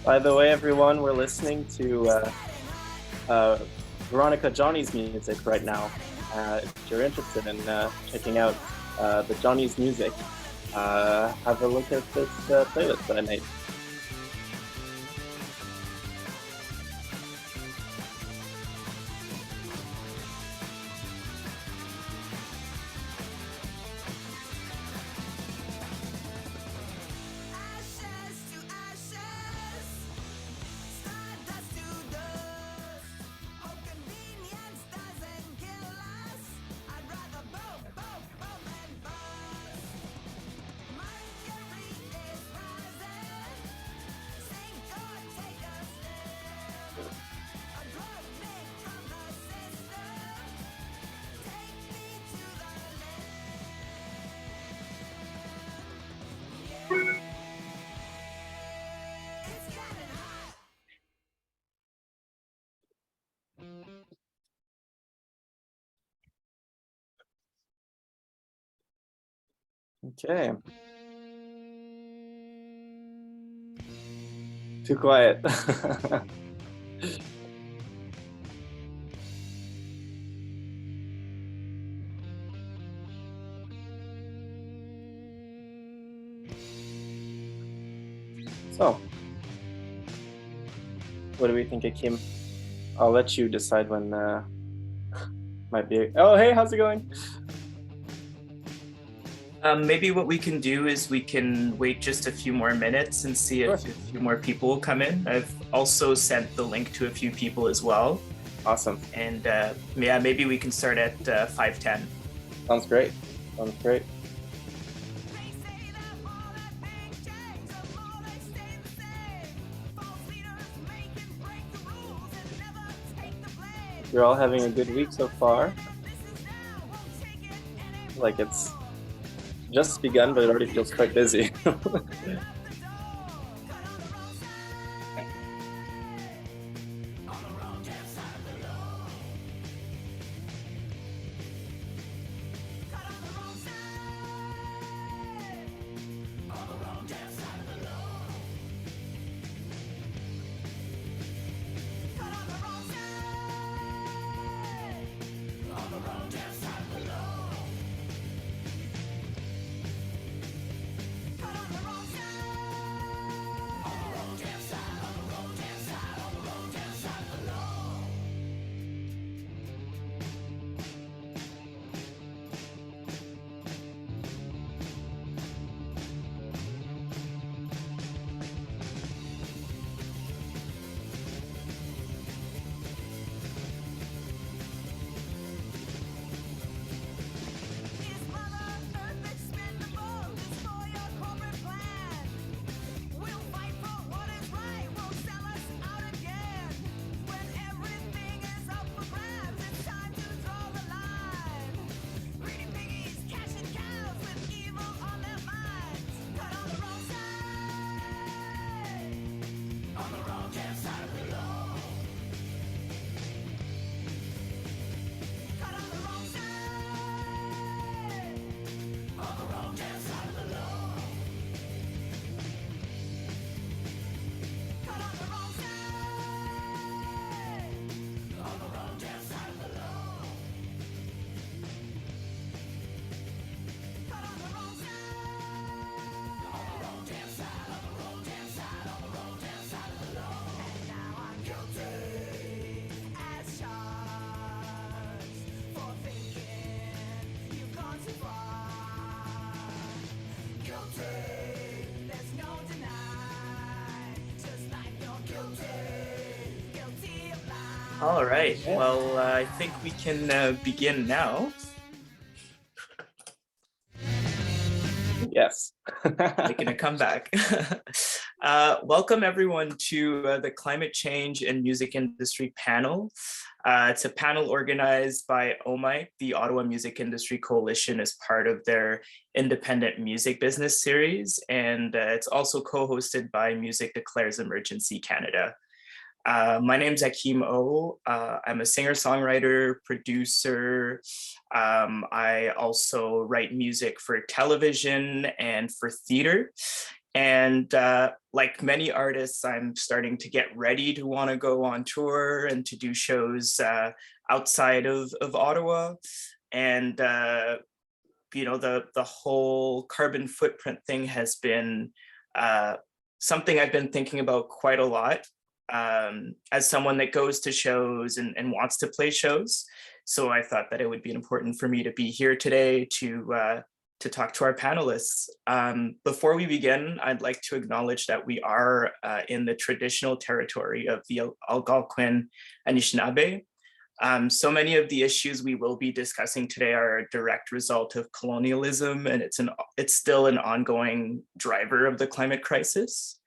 By the way, everyone, we're listening to uh, Veronica Johnny's music right now. If you're interested in checking out the Johnny's music, have a look at this playlist that I made. Okay. Too quiet. So, what do we think, Akeem? I'll let you decide when might be. Oh, hey, how's it going? Maybe what we can do is we can wait just a few more minutes and see Sure. if a few more people will come in. I've also sent the link to a few people as well. Awesome. And yeah, maybe we can start at 5:10. Sounds great. Sounds great. You're all having a good week so far. Like it's just begun, but it already feels quite busy. All right. Yeah. Well, I think we can begin now. Yes. Making a comeback. Welcome everyone to the Climate Change and Music Industry panel. It's a panel organized by OMI, the Ottawa Music Industry Coalition, as part of their Independent Music Business Series, and it's also co-hosted by Music Declares Emergency Canada. My name's Akeem Oh. I'm a singer-songwriter, producer. I also write music for television and for theater. And like many artists, I'm starting to get ready to want to go on tour and to do shows outside of Ottawa. And the whole carbon footprint thing has been something I've been thinking about quite a lot, as someone that goes to shows and wants to play shows. So I thought that it would be important for me to be here today to talk to our panelists. Before we begin, I'd like to acknowledge that we are in the traditional territory of the Algonquin Anishinaabe. So many of the issues we will be discussing today are a direct result of colonialism, and it's still an ongoing driver of the climate crisis.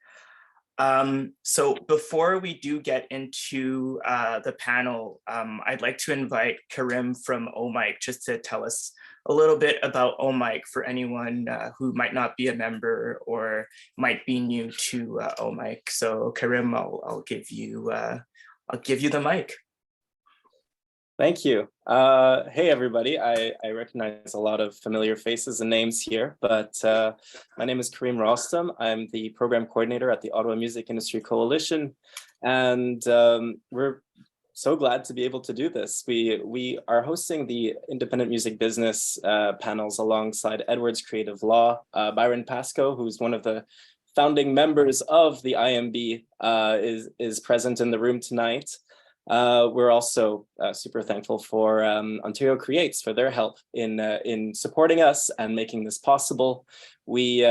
So before we do get into the panel, I'd like to invite Karim from Oh just to tell us a little bit about Oh for anyone who might not be a member or might be new to Oh. So Karim, I'll give you the mic. Thank you. Hey, everybody. I recognize a lot of familiar faces and names here, but my name is Karim Rostam. I'm the program coordinator at the Ottawa Music Industry Coalition, and we're so glad to be able to do this. We are hosting the independent music business panels alongside Edwards Creative Law. Byron Pascoe, who's one of the founding members of the IMB, is present in the room tonight. We're also super thankful for Ontario Creates for their help in supporting us and making this possible. We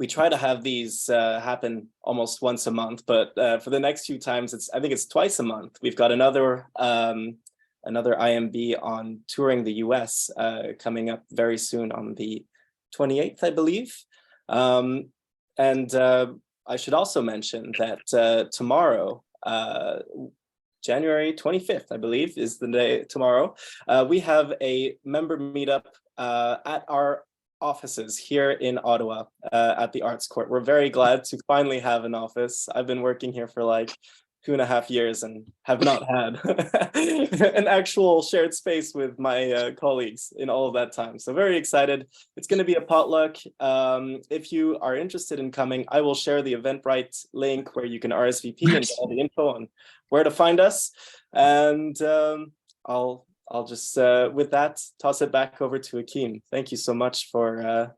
try to have these happen almost once a month, but for the next few times, I think it's twice a month. We've got another IMB on touring the US coming up very soon on the 28th, I believe. And I should also mention that tomorrow, January 25th, I believe, is the day tomorrow. We have a member meetup at our offices here in Ottawa at the Arts Court. We're very glad to finally have an office. I've been working here for like 2.5 years and have not had an actual shared space with my colleagues in all of that time. So very excited. It's going to be a potluck. If you are interested in coming, I will share the Eventbrite link where you can RSVP and get all the info on where to find us. And I'll just, with that, toss it back over to Akeem. Thank you so much for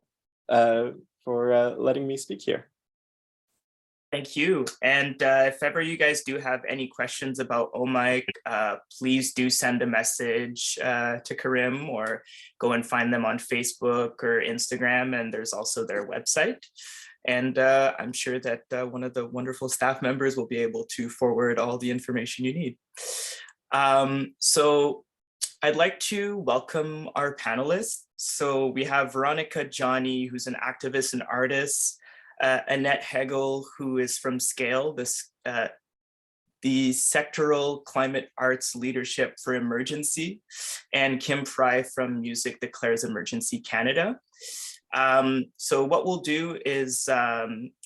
letting me speak here. Thank you. And if ever you guys do have any questions about Oh, please do send a message to Karim or go and find them on Facebook or Instagram. And there's also their website. And I'm sure that one of the wonderful staff members will be able to forward all the information you need. So I'd like to welcome our panelists. So we have Veronica Johnny, who's an activist and artist, Annette Hegel, who is from SCALE, the Sectoral Climate Arts Leadership for Emergency, and Kim Fry from Music Declares Emergency Canada. So what we'll do is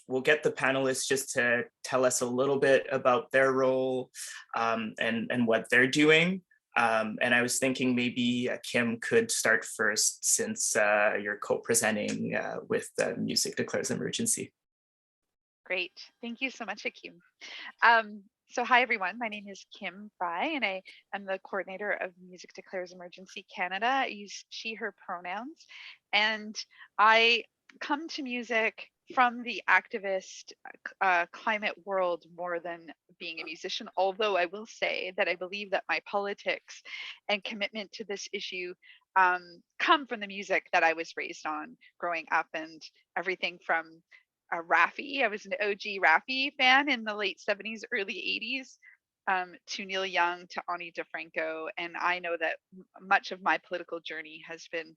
we'll get the panelists just to tell us a little bit about their role and what they're doing. And I was thinking maybe Kim could start first since you're co-presenting with Music Declares Emergency. Great. Thank you so much, Akeem. So hi, everyone. My name is Kim Fry, and I am the coordinator of Music Declares Emergency Canada. I use she, her pronouns. And I come to music from the activist climate world more than being a musician, although I will say that I believe that my politics and commitment to this issue come from the music that I was raised on growing up, and everything from Raffi. I was an OG Raffi fan in the late 70s, early 80s, to Neil Young, to Ani DeFranco. And I know that much of my political journey has been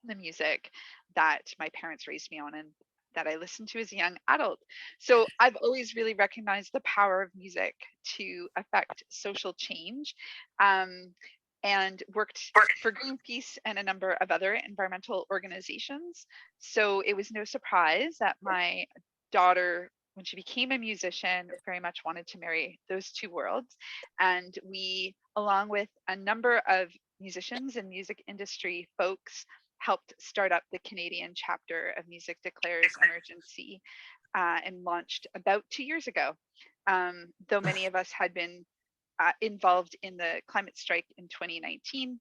the music that my parents raised me on and that I listened to as a young adult. So I've always really recognized the power of music to affect social change, and worked for Greenpeace and a number of other environmental organizations. So it was no surprise that my daughter, when she became a musician, very much wanted to marry those two worlds. And we, along with a number of musicians and music industry folks, helped start up the Canadian chapter of Music Declares Emergency and launched about 2 years ago. Though many of us had been involved in the climate strike in 2019.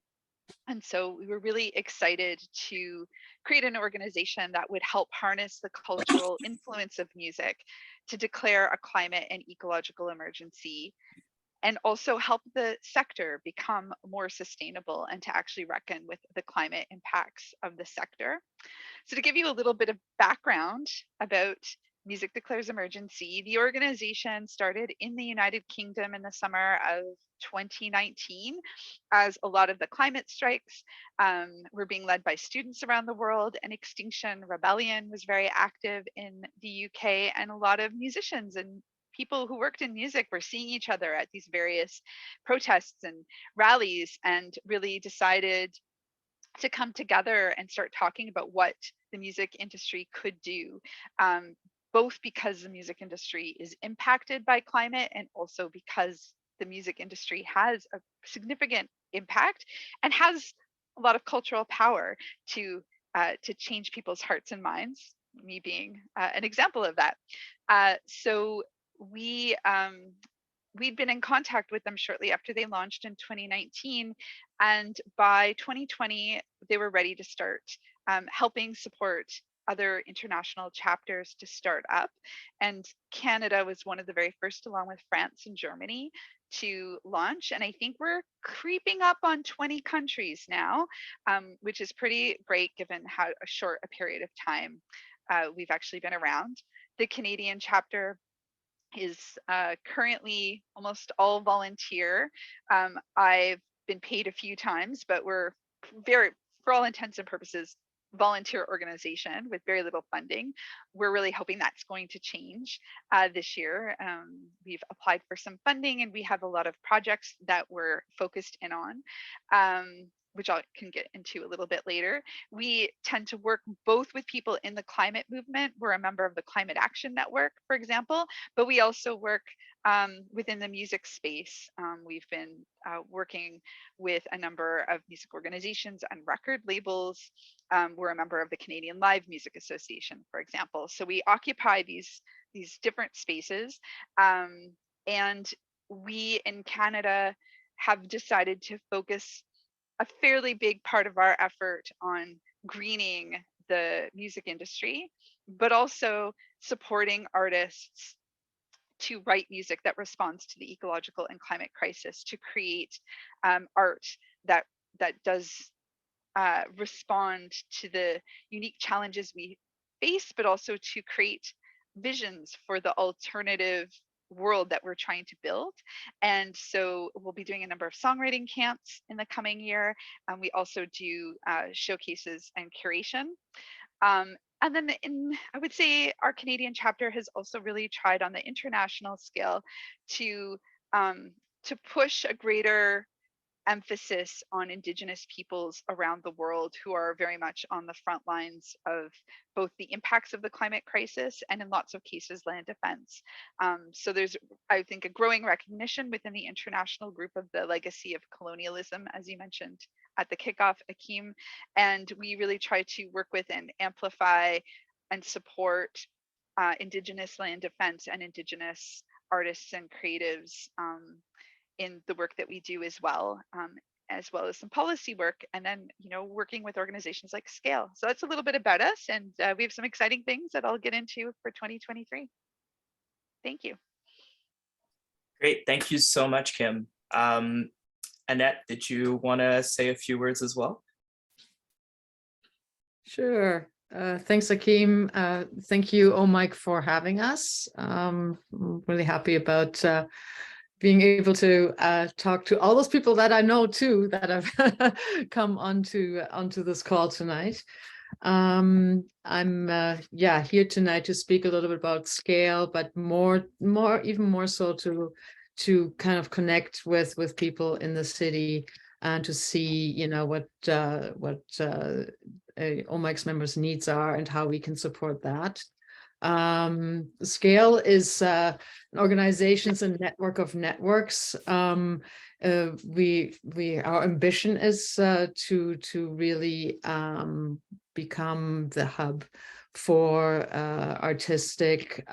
And so we were really excited to create an organization that would help harness the cultural influence of music to declare a climate and ecological emergency, and also help the sector become more sustainable and to actually reckon with the climate impacts of the sector. So to give you a little bit of background about Music Declares Emergency, the organization started in the United Kingdom in the summer of 2019, as a lot of the climate strikes were being led by students around the world, and Extinction Rebellion was very active in the UK, and a lot of musicians and people who worked in music were seeing each other at these various protests and rallies, and really decided to come together and start talking about what the music industry could do, both because the music industry is impacted by climate, and also because the music industry has a significant impact and has a lot of cultural power to change people's hearts and minds, me being an example of that. So we'd been in contact with them shortly after they launched in 2019. And by 2020, they were ready to start helping support other international chapters to start up. And Canada was one of the very first, along with France and Germany, to launch. And I think we're creeping up on 20 countries now, which is pretty great given how short a period of time we've actually been around. The Canadian chapter is currently almost all volunteer. I've been paid a few times, but we're very, for all intents and purposes, volunteer organization with very little funding. We're really hoping that's going to change this year. We've applied for some funding, and we have a lot of projects that we're focused in on, which I can get into a little bit later. We tend to work both with people in the climate movement. We're a member of the Climate Action Network, for example, but we also work within the music space. We've been working with a number of music organizations and record labels. We're a member of the Canadian Live Music Association, for example. So we occupy these different spaces. And we in Canada have decided to focus a fairly big part of our effort on greening the music industry, but also supporting artists to write music that responds to the ecological and climate crisis, to create art that does respond to the unique challenges we face, but also to create visions for the alternative world that we're trying to build. And so we'll be doing a number of songwriting camps in the coming year. We also do showcases and curation. And then I would say our Canadian chapter has also really tried on the international scale to push a greater emphasis on Indigenous peoples around the world, who are very much on the front lines of both the impacts of the climate crisis and, in lots of cases, land defense. So there's, I think, a growing recognition within the international group of the legacy of colonialism, as you mentioned at the kickoff, Akeem. And we really try to work with and amplify and support Indigenous land defense and Indigenous artists and creatives in the work that we do as well as some policy work, and then, working with organizations like Scale. So that's a little bit about us, and we have some exciting things that I'll get into for 2023. Thank you. Great, thank you so much, Kim. Annette, did you want to say a few words as well? Sure. Thanks, Akeem. Thank you, Oh Mike, for having us. I'm really happy about being able to talk to all those people that I know too, that have come onto this call tonight. I'm here tonight to speak a little bit about Scale, but even more so to kind of connect with people in the city and to see, what Oh Mike's members' needs are and how we can support that. Scale is an organizations and network of networks. Our ambition is to really become the hub for artistic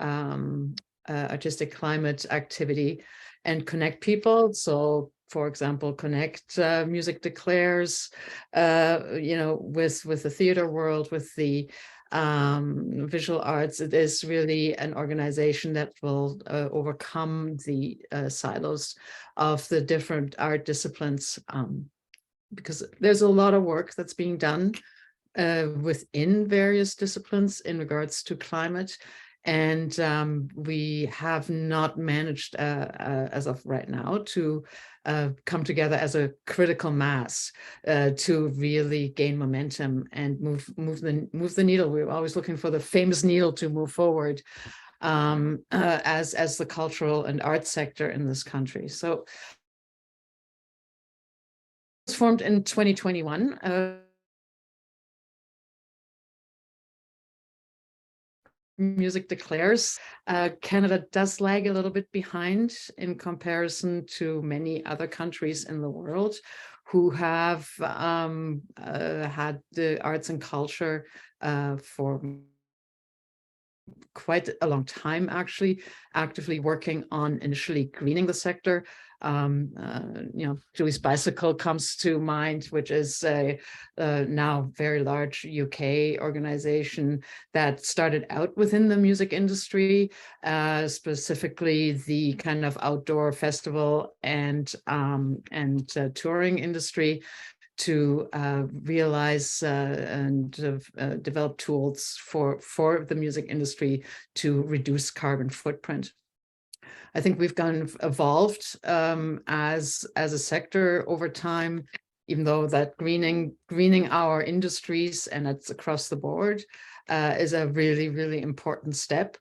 climate activity and connect people. So, for example, connect Music Declares, with the theater world, with the visual arts. It is really an organization that will overcome the silos of the different art disciplines, because there's a lot of work that's being done within various disciplines in regards to climate. And we have not managed as of right now to come together as a critical mass to really gain momentum and move the needle. We're always looking for the famous needle to move forward as the cultural and art sector in this country. So it was formed in 2021. Music Declares. Canada does lag a little bit behind in comparison to many other countries in the world who have had the arts and culture for quite a long time, actually, actively working on initially greening the sector. Julie's Bicycle comes to mind, which is a now very large UK organization that started out within the music industry, specifically the kind of outdoor festival and touring industry, to realize and develop tools for the music industry to reduce carbon footprint. I think we've evolved as a sector over time, even though that greening our industries, and it's across the board, is a really, really important step.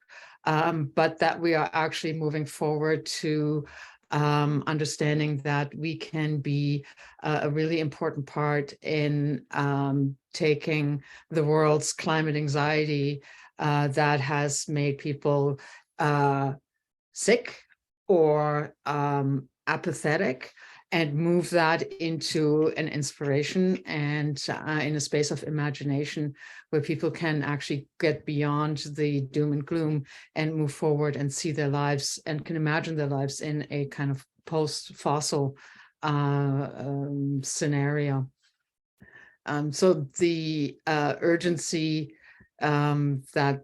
But that we are actually moving forward to understanding that we can be a really important part in taking the world's climate anxiety that has made people sick or apathetic, and move that into an inspiration and in a space of imagination where people can actually get beyond the doom and gloom and move forward and see their lives and can imagine their lives in a kind of post-fossil scenario. So the urgency that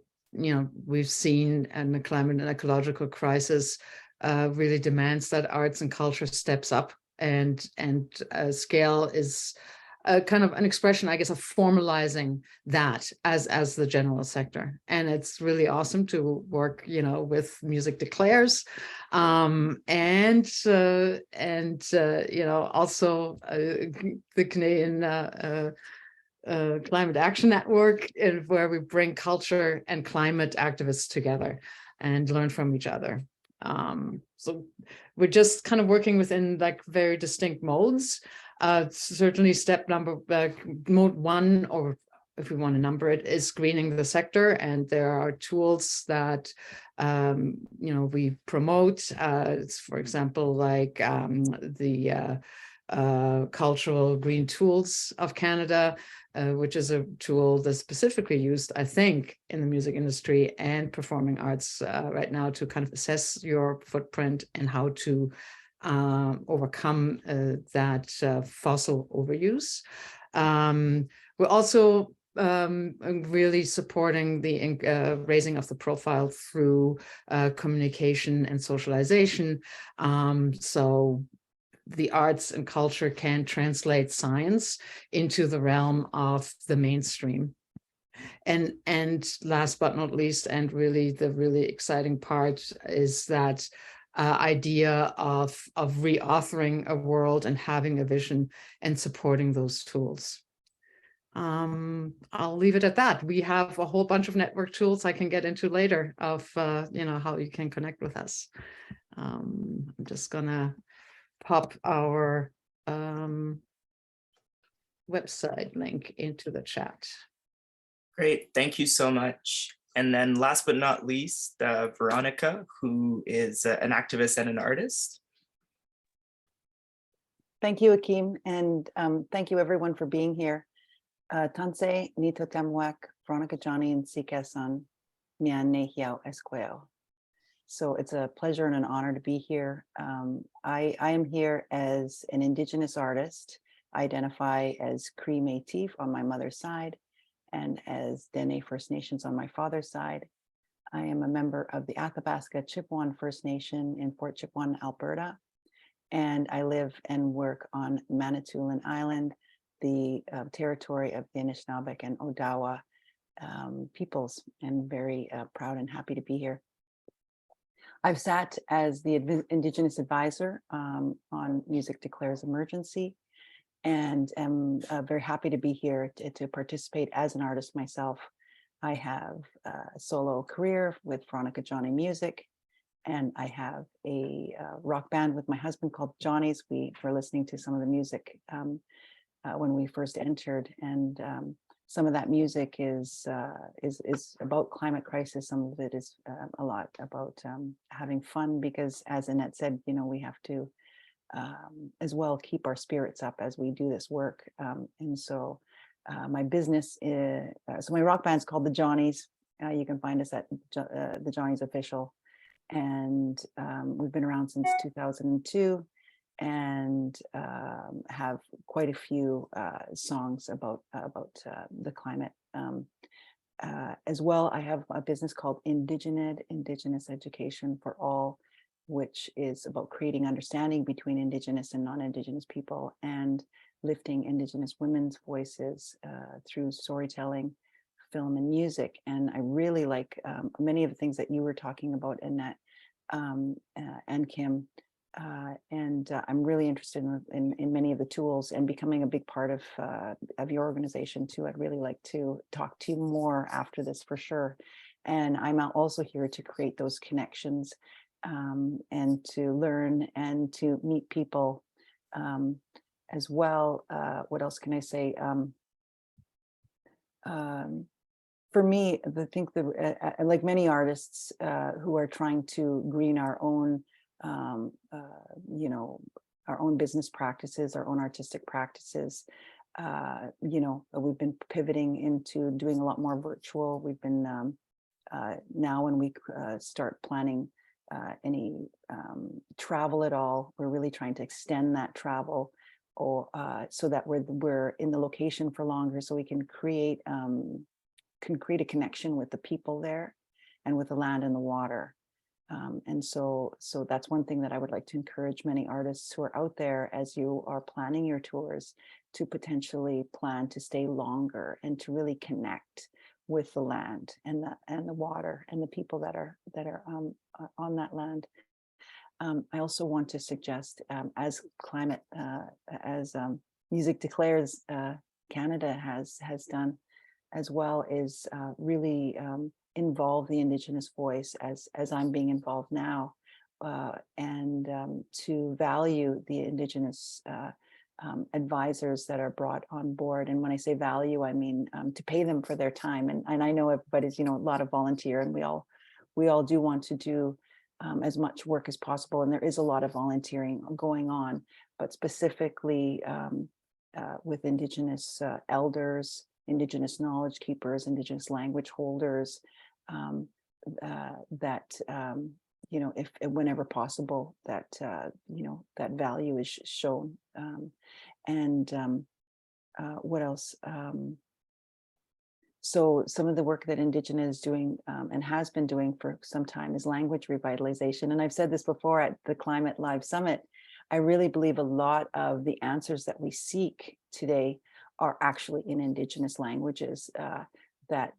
we've seen in the climate and ecological crisis really demands that arts and culture steps up, and scale is kind of an expression, I guess, of formalizing that as the general sector. And it's really awesome to work, with Music Declares, and also the Canadian Climate Action Network, where we bring culture and climate activists together and learn from each other. So we're just kind of working within like very distinct modes. Certainly mode one, or if we want to number it, is greening the sector. And there are tools that, we promote, for example, like the Cultural Green Tools of Canada, which is a tool that's specifically used, I think, in the music industry and performing arts right now to kind of assess your footprint and how to overcome that fossil overuse. We're also really supporting the raising of the profile through communication and socialization. So the arts and culture can translate science into the realm of the mainstream. And last but not least, and really the really exciting part, is that idea of reauthoring a world and having a vision and supporting those tools. I'll leave it at that. We have a whole bunch of network tools I can get into later of how you can connect with us. I'm just gonna pop our website link into the chat. Great, thank you so much. And then last but not least, Veronica, who is an activist and an artist. Thank you, Akeem, and thank you everyone for being here. Tanse Nito Tamwak, Veronica Johnny, and Sikasan Mian Nehiao Esqueo. So it's a pleasure and an honor to be here. I am here as an Indigenous artist. I identify as Cree Métis on my mother's side and as Dene First Nations on my father's side. I am a member of the Athabasca Chipewyan First Nation in Fort Chipewyan, Alberta. And I live and work on Manitoulin Island, the territory of the Anishinaabe and Odawa peoples, and very proud and happy to be here. I've sat as the Indigenous advisor on Music Declares Emergency, and am very happy to be here to participate as an artist myself. I have a solo career with Veronica Johnny Music, and I have a rock band with my husband called Johnny's. We were listening to some of the music when we first entered, and some of that music is about climate crisis. Some of it is a lot about having fun, because as Annette said, you know, we have to as well keep our spirits up as we do this work. And so my business is, so my rock band's called the Johnnies. You can find us at the Johnnies Official. And we've been around since 2002 and have quite a few songs about the climate. As well, I have a business called Indigenous Education for All, which is about creating understanding between Indigenous and non-Indigenous people and lifting Indigenous women's voices through storytelling, film, and music. And I really like many of the things that you were talking about, Annette and Kim. I'm really interested in many of the tools and becoming a big part of your organization too. I'd really like to talk to you more after this for sure. And I'm also here to create those connections and to learn and to meet people as well. What else can I say? For me, I think like many artists who are trying to green our own, you know, our own business practices, our own artistic practices, you know, we've been pivoting into doing a lot more virtual. We've been now when we start planning any travel at all, we're really trying to extend that travel, or so that we're in the location for longer, so we can create a connection with the people there and with the land and the water. And so that's one thing that I would like to encourage many artists who are out there, as you are planning your tours, to potentially plan to stay longer and to really connect with the land and the water and the people that are on that land. I also want to suggest, as climate, as Music Declares Canada has done, as well, is really involve the Indigenous voice as I'm being involved now, and to value the Indigenous advisors that are brought on board. And when I say value, I mean to pay them for their time. And I know everybody's, you know, a lot of volunteer, and we all do want to do as much work as possible. And there is a lot of volunteering going on, but specifically with Indigenous elders, Indigenous knowledge keepers, Indigenous language holders, that you know, if whenever possible, that you know, that value is shown. What else? So some of the work that Indigenous is doing and has been doing for some time is language revitalization. And I've said this before at the Climate Live Summit, I really believe a lot of the answers that we seek today are actually in Indigenous languages, that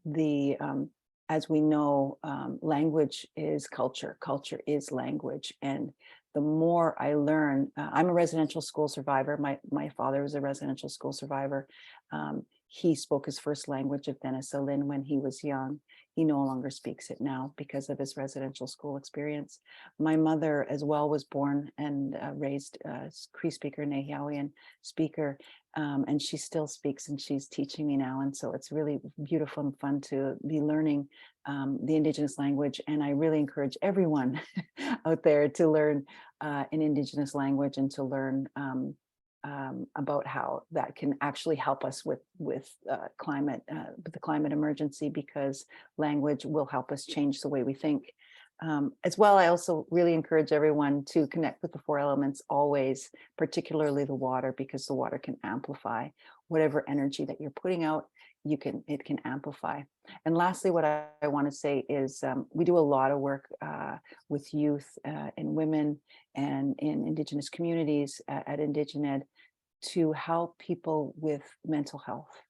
as we know, language is culture, culture is language. And the more I learn, I'm a residential school survivor. My father was a residential school survivor. He spoke his first language of Denisalin when he was young. He no longer speaks it now because of his residential school experience. My mother as well was born and raised Cree speaker, Nehiawean speaker. And she still speaks, and she's teaching me now. And so it's really beautiful and fun to be learning the Indigenous language. And I really encourage everyone out there to learn an Indigenous language and to learn about how that can actually help us with the climate emergency, because language will help us change the way we think. As well, I also really encourage everyone to connect with the four elements always, particularly the water, because the water can amplify whatever energy that you're putting out. It can amplify. And lastly, what I want to say is we do a lot of work with youth and women and in Indigenous communities at IndigenEd to help people with mental health.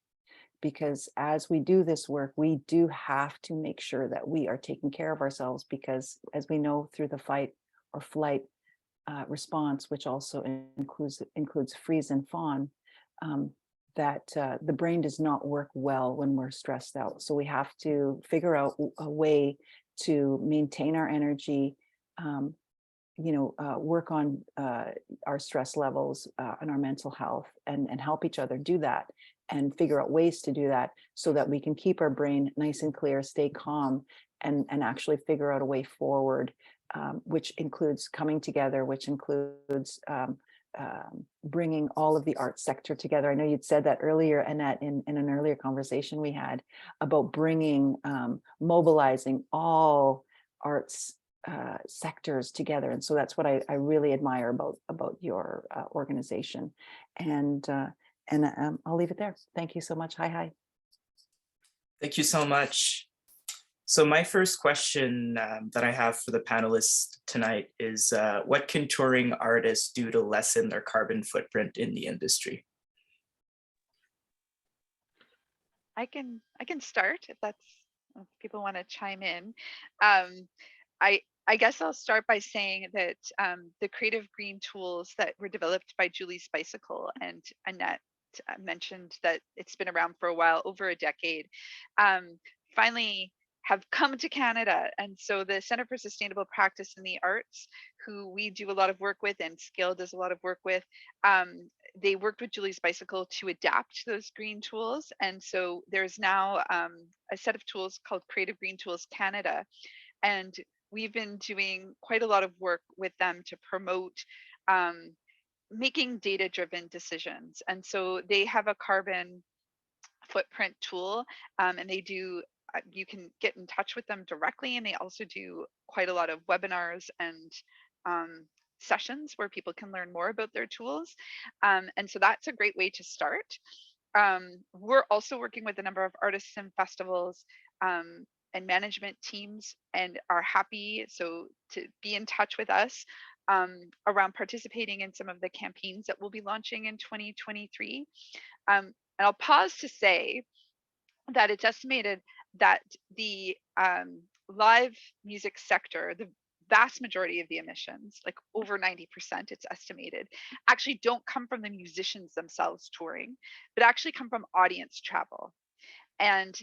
Because as we do this work, we do have to make sure that we are taking care of ourselves, because as we know through the fight or flight response, which also includes freeze and fawn, that the brain does not work well when we're stressed out. So we have to figure out a way to maintain our energy, work on our stress levels and our mental health, and help each other do that, and figure out ways to do that so that we can keep our brain nice and clear, stay calm, and actually figure out a way forward, which includes coming together, which includes bringing all of the arts sector together. I know you'd said that earlier, Annette, in an earlier conversation we had about bringing, mobilizing all arts sectors together. And so that's what I really admire about your organization. And I'll leave it there. Thank you so much. Hi. Thank you so much. So my first question that I have for the panelists tonight is, what can touring artists do to lessen their carbon footprint in the industry? I can start if people want to chime in. I guess I'll start by saying that the creative green tools that were developed by Julie's Bicycle, and Annette mentioned that it's been around for a while, over a decade, finally have come to Canada. And so the Center for Sustainable Practice in the Arts, who we do a lot of work with and Scale does a lot of work with, they worked with Julie's Bicycle to adapt those green tools. And so there's now a set of tools called Creative Green Tools Canada. And we've been doing quite a lot of work with them to promote making data-driven decisions. And so they have a carbon footprint tool, and they do, you can get in touch with them directly, and they also do quite a lot of webinars and sessions where people can learn more about their tools. And so that's a great way to start. We're also working with a number of artists and festivals and management teams, and are happy to be in touch with us around participating in some of the campaigns that we'll be launching in 2023. And I'll pause to say that it's estimated that the live music sector, the vast majority of the emissions, like over 90%, it's estimated, actually don't come from the musicians themselves touring, but actually come from audience travel. And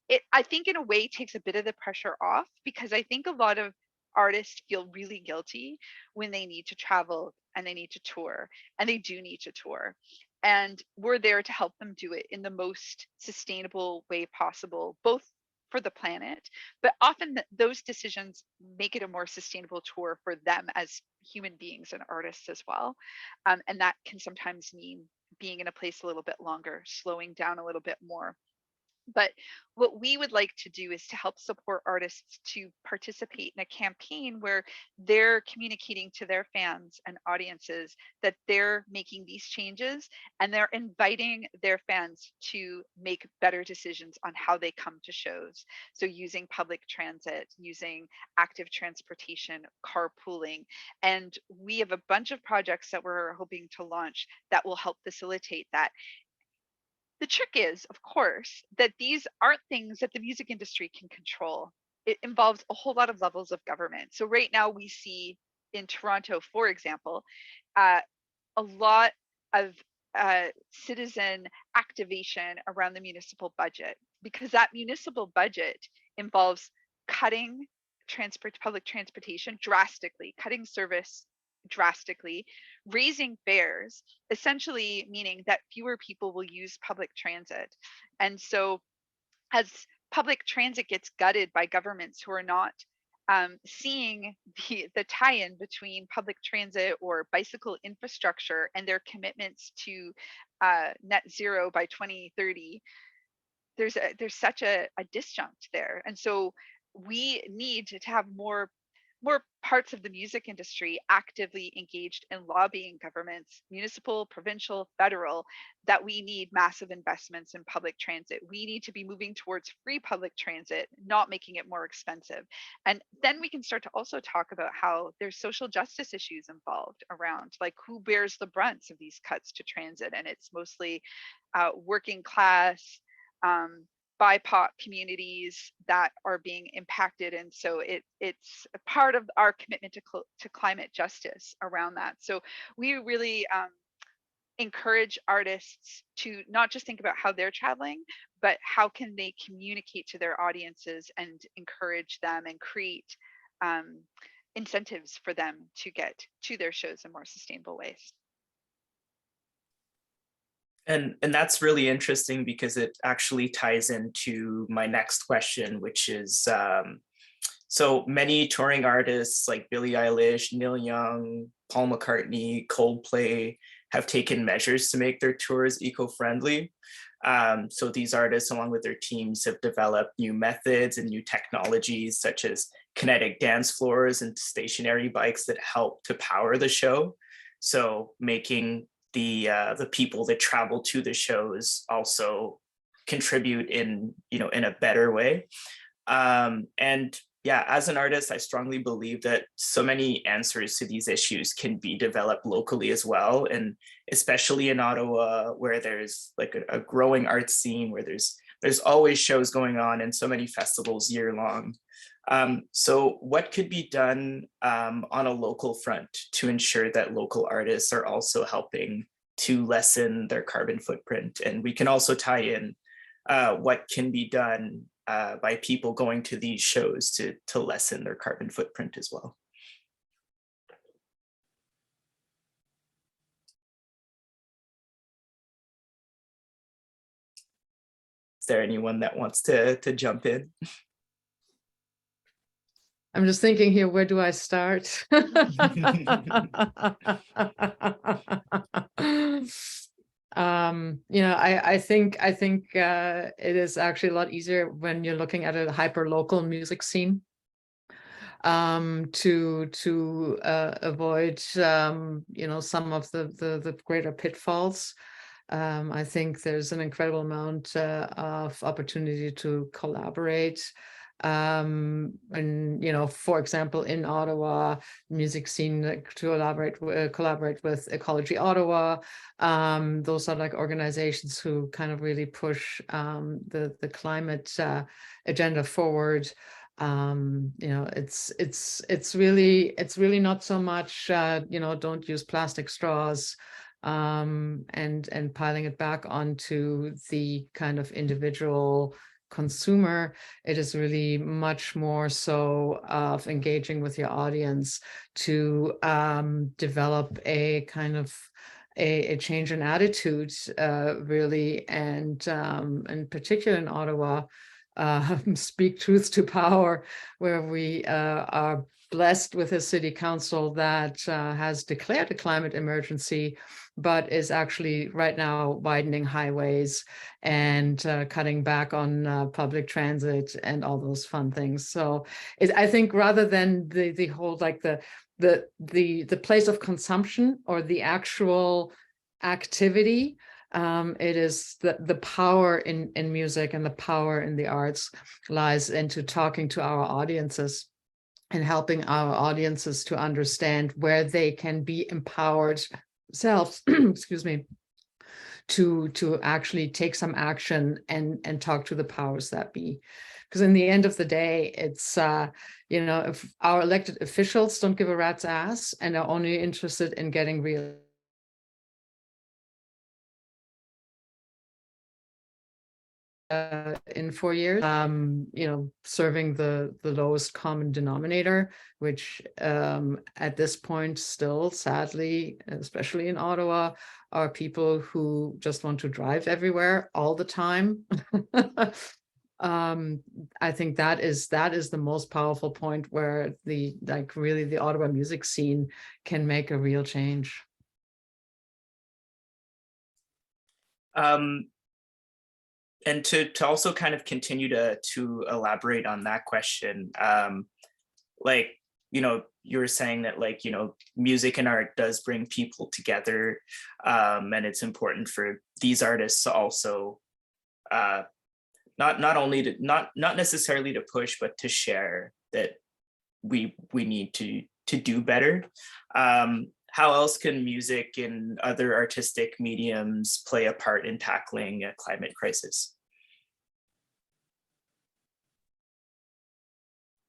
it, I think, in a way takes a bit of the pressure off, because I think a lot of artists feel really guilty when they need to travel and they need to tour, and they do need to tour. And we're there to help them do it in the most sustainable way possible, both for the planet, but often those decisions make it a more sustainable tour for them as human beings and artists as well. And that can sometimes mean being in a place a little bit longer, slowing down a little bit more. But what we would like to do is to help support artists to participate in a campaign where they're communicating to their fans and audiences that they're making these changes, and they're inviting their fans to make better decisions on how they come to shows. So using public transit, using active transportation, carpooling. And we have a bunch of projects that we're hoping to launch that will help facilitate that. The trick is, of course, that these aren't things that the music industry can control. It involves a whole lot of levels of government. So right now we see in Toronto, for example, a lot of citizen activation around the municipal budget, because that municipal budget involves cutting public transportation drastically, cutting service drastically, raising fares, essentially meaning that fewer people will use public transit. And so as public transit gets gutted by governments who are not seeing the tie-in between public transit or bicycle infrastructure and their commitments to net zero by 2030, there's such a disjunct there. And so we need to have more parts of the music industry actively engaged in lobbying governments, municipal, provincial, federal, that we need massive investments in public transit. We need to be moving towards free public transit, not making it more expensive. And then we can start to also talk about how there's social justice issues involved around, like, who bears the brunt of these cuts to transit. And it's mostly working class, BIPOC communities that are being impacted. And so it's a part of our commitment to climate justice around that. So we really encourage artists to not just think about how they're traveling, but how can they communicate to their audiences and encourage them and create incentives for them to get to their shows in more sustainable ways. And that's really interesting because it actually ties into my next question, which is, so many touring artists like Billie Eilish, Neil Young, Paul McCartney, Coldplay have taken measures to make their tours eco-friendly. So these artists, along with their teams, have developed new methods and new technologies such as kinetic dance floors and stationary bikes that help to power the show. So making the people that travel to the shows also contribute in a better way. And yeah, as an artist, I strongly believe that so many answers to these issues can be developed locally as well. And especially in Ottawa, where there's like a growing art scene, where there's always shows going on and so many festivals year long. So what could be done on a local front to ensure that local artists are also helping to lessen their carbon footprint? And we can also tie in what can be done by people going to these shows to lessen their carbon footprint as well. Is there anyone that wants to jump in? I'm just thinking here, where do I start? I think it is actually a lot easier when you're looking at a hyper local music scene to avoid some of the greater pitfalls. I think there's an incredible amount of opportunity to collaborate. And for example, in Ottawa, music scene to collaborate with Ecology Ottawa. Those are like organizations who kind of really push the climate agenda forward. It's really not so much don't use plastic straws, and piling it back onto the kind of individual consumer. It is really much more so of engaging with your audience to develop a kind of a change in attitude, really, and in particular in Ottawa, speak truth to power, where we are blessed with a city council that has declared a climate emergency, but is actually right now widening highways and cutting back on public transit and all those fun things. So I think rather than the whole like the place of consumption or the actual activity, it is the power in music and the power in the arts lies into talking to our audiences and helping our audiences to understand where they can be empowered themselves, excuse me, to actually take some action and talk to the powers that be. Because in the end of the day, it's, if our elected officials don't give a rat's ass and are only interested in getting real in 4 years, serving the lowest common denominator, which at this point still, sadly, especially in Ottawa, are people who just want to drive everywhere all the time. I think that is the most powerful point where the Ottawa music scene can make a real change. And to also kind of continue to elaborate on that question, you were saying that music and art does bring people together, and it's important for these artists to also not necessarily to push, but to share that we need to do better. How else can music and other artistic mediums play a part in tackling a climate crisis?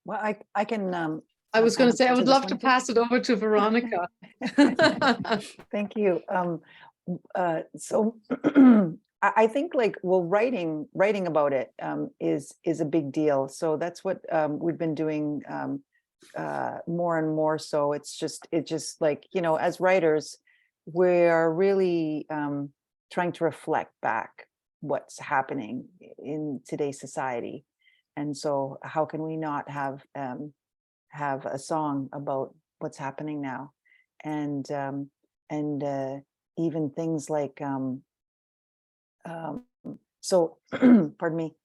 Well, I can. I was going to say, I would love to one. pass it over to Veronica. Thank you. So I think writing about it is a big deal. So that's what we've been doing more and more. So it's just as writers, we're really trying to reflect back what's happening in today's society. And so how can we not have a song about what's happening now? And even things like, pardon me,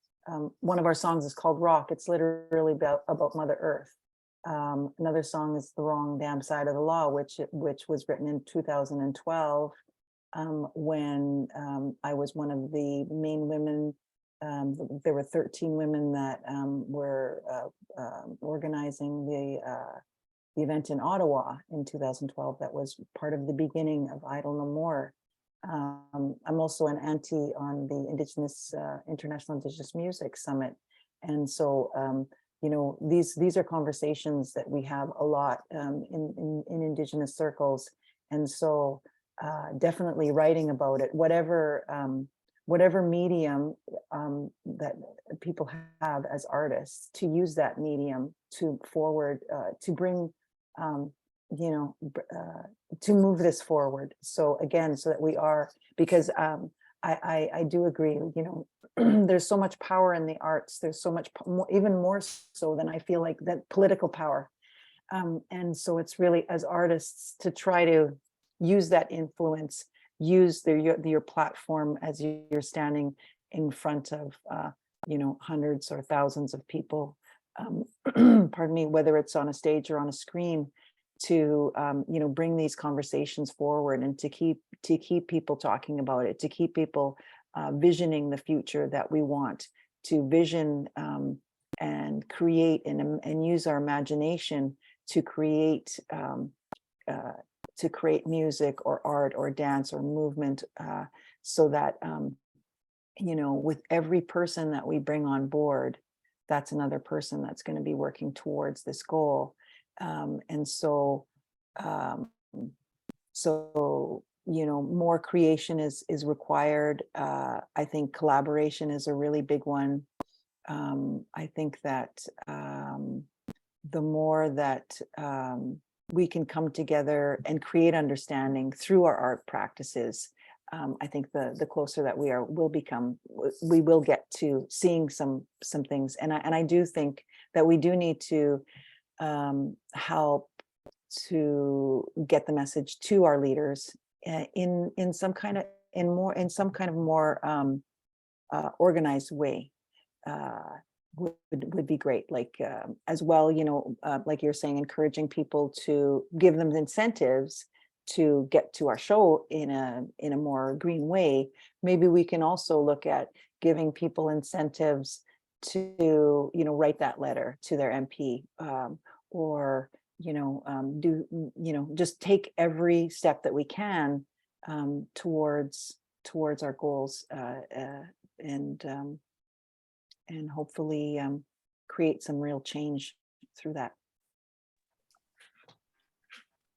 one of our songs is called Rock. It's literally about Mother Earth. Another song is The Wrong Damn Side of the Law, which was written in 2012, when I was one of the main women. There were 13 women that were organizing the event in Ottawa in 2012. That was part of the beginning of Idle No More. I'm also an auntie on the International Indigenous Music Summit. And so, these are conversations that we have a lot in Indigenous circles. And so definitely writing about it, whatever medium that people have as artists, to use that medium to forward, to bring, to move this forward. So again, so that we are, because I do agree, there's so much power in the arts. There's so much more, even more so than I feel like that political power. And so it's really, as artists, to try to use that influence, use your platform as you're standing in front of hundreds or thousands of people, pardon me, whether it's on a stage or on a screen, to bring these conversations forward, and to keep people talking about it, to keep people visioning the future that we want to vision, and create and use our imagination to create music or art or dance or movement, so that with every person that we bring on board, that's another person that's going to be working towards this goal. And so more creation is required. I think collaboration is a really big one. I think that the more that we can come together and create understanding through our art practices, I think the closer that we will get to seeing some things. And I do think that we do need to help to get the message to our leaders in some kind of more organized way. Would be great, like as well, like you're saying, encouraging people to give them incentives to get to our show in a more green way. Maybe we can also look at giving people incentives to write that letter to their MP, or just take every step that we can towards our goals, and hopefully create some real change through that.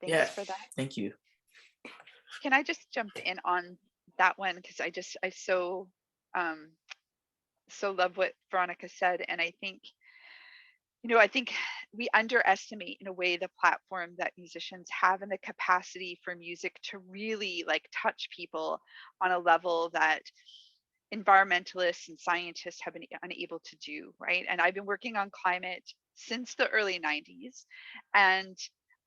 Thanks for that. Thank you. Can I just jump in on that one? Because I so so love what Veronica said. And I think, I think we underestimate in a way the platform that musicians have and the capacity for music to really like touch people on a level that environmentalists and scientists have been unable to do, right? And I've been working on climate since the early 90s, and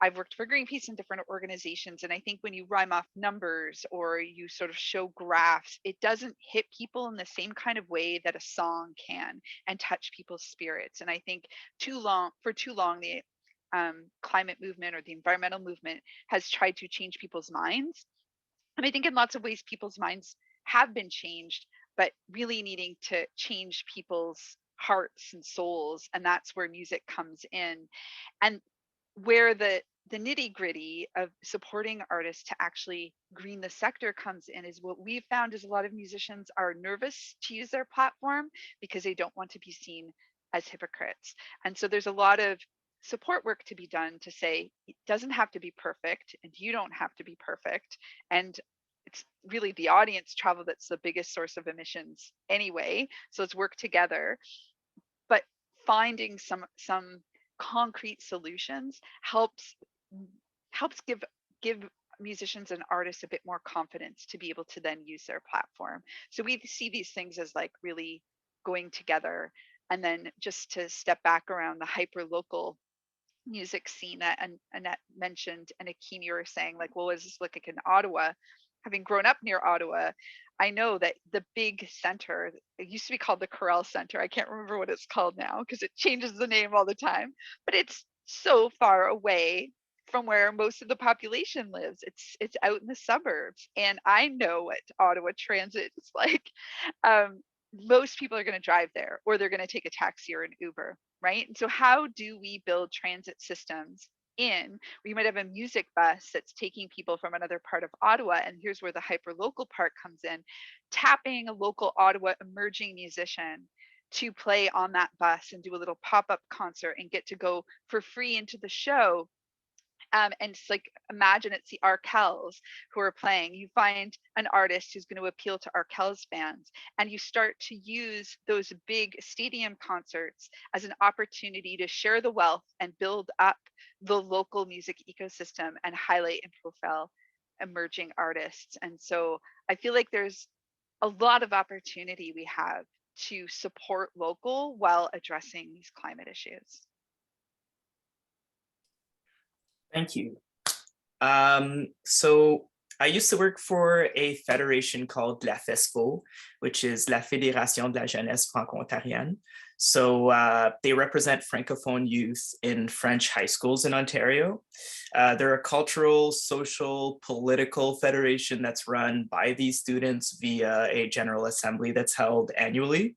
I've worked for Greenpeace and different organizations. And I think when you rhyme off numbers or you sort of show graphs, it doesn't hit people in the same kind of way that a song can and touch people's spirits. And I think for too long, the climate movement or the environmental movement has tried to change people's minds. And I think in lots of ways, people's minds have been changed, but really needing to change people's hearts and souls. And that's where music comes in. And where the nitty gritty of supporting artists to actually green the sector comes in is what we've found is a lot of musicians are nervous to use their platform because they don't want to be seen as hypocrites. And so there's a lot of support work to be done to say it doesn't have to be perfect and you don't have to be perfect. And it's really the audience travel that's the biggest source of emissions anyway. So let's work together. But finding some concrete solutions helps give musicians and artists a bit more confidence to be able to then use their platform. So we see these things as like really going together. And then just to step back around the hyper local music scene that Annette mentioned, and Akeem, you were saying like, well, what does this look like in Ottawa? Having grown up near Ottawa, I know that the big center, it used to be called the Corral Center. I can't remember what it's called now because it changes the name all the time, but it's so far away from where most of the population lives. It's out in the suburbs. And I know what Ottawa transit is like. Most people are going to drive there or they're going to take a taxi or an Uber, right? And so how do we build transit systems in where you might have a music bus that's taking people from another part of Ottawa, and here's where the hyper local part comes in, tapping a local Ottawa emerging musician to play on that bus and do a little pop-up concert and get to go for free into the show. And it's like, imagine it's the Arkells who are playing. You find an artist who's going to appeal to Arkells fans, and you start to use those big stadium concerts as an opportunity to share the wealth and build up the local music ecosystem and highlight and profile emerging artists. And so I feel like there's a lot of opportunity we have to support local while addressing these climate issues. Thank you. So I used to work for a federation called La FESFO, which is La Fédération de la Jeunesse Franco-Ontarienne. So they represent Francophone youth in French high schools in Ontario. They're a cultural, social, political federation that's run by these students via a General Assembly that's held annually.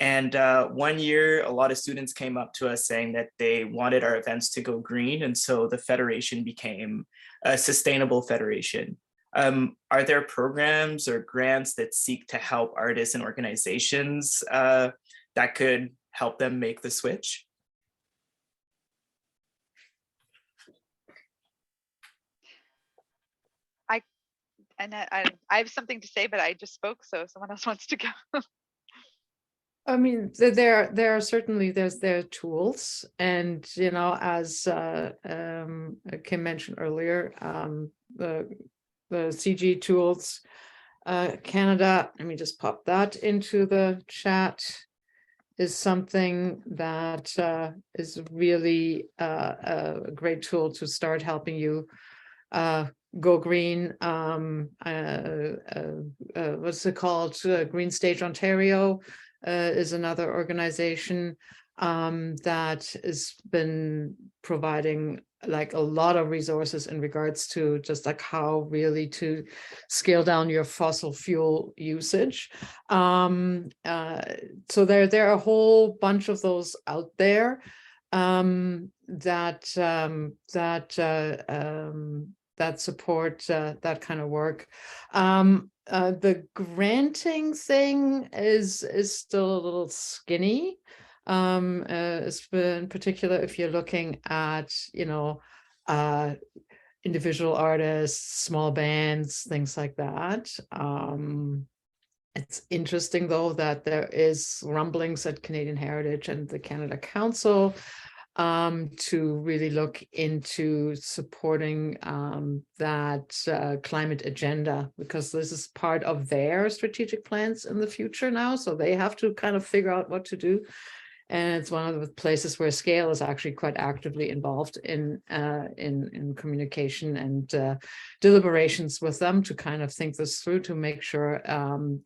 And one year, a lot of students came up to us saying that they wanted our events to go green. And so the federation became a sustainable federation. Are there programs or grants that seek to help artists and organizations that could help them make the switch? I have something to say, but I just spoke, so someone else wants to go. I mean, there are certainly there are tools, and as Kim mentioned earlier, the CG tools Canada. Let me just pop that into the chat. Is something that is really a great tool to start helping you go green. What's it called? Green Stage Ontario is another organization that has been providing like a lot of resources in regards to just like how really to scale down your fossil fuel usage. So there are a whole bunch of those out there that support that kind of work. The granting thing is still a little skinny, in particular if you're looking at individual artists, small bands, things like that. It's interesting, though, that there is rumblings at Canadian Heritage and the Canada Council to really look into supporting that climate agenda, because this is part of their strategic plans in the future now. So they have to kind of figure out what to do. And it's one of the places where Scale is actually quite actively involved in communication and deliberations with them to kind of think this through, to make sure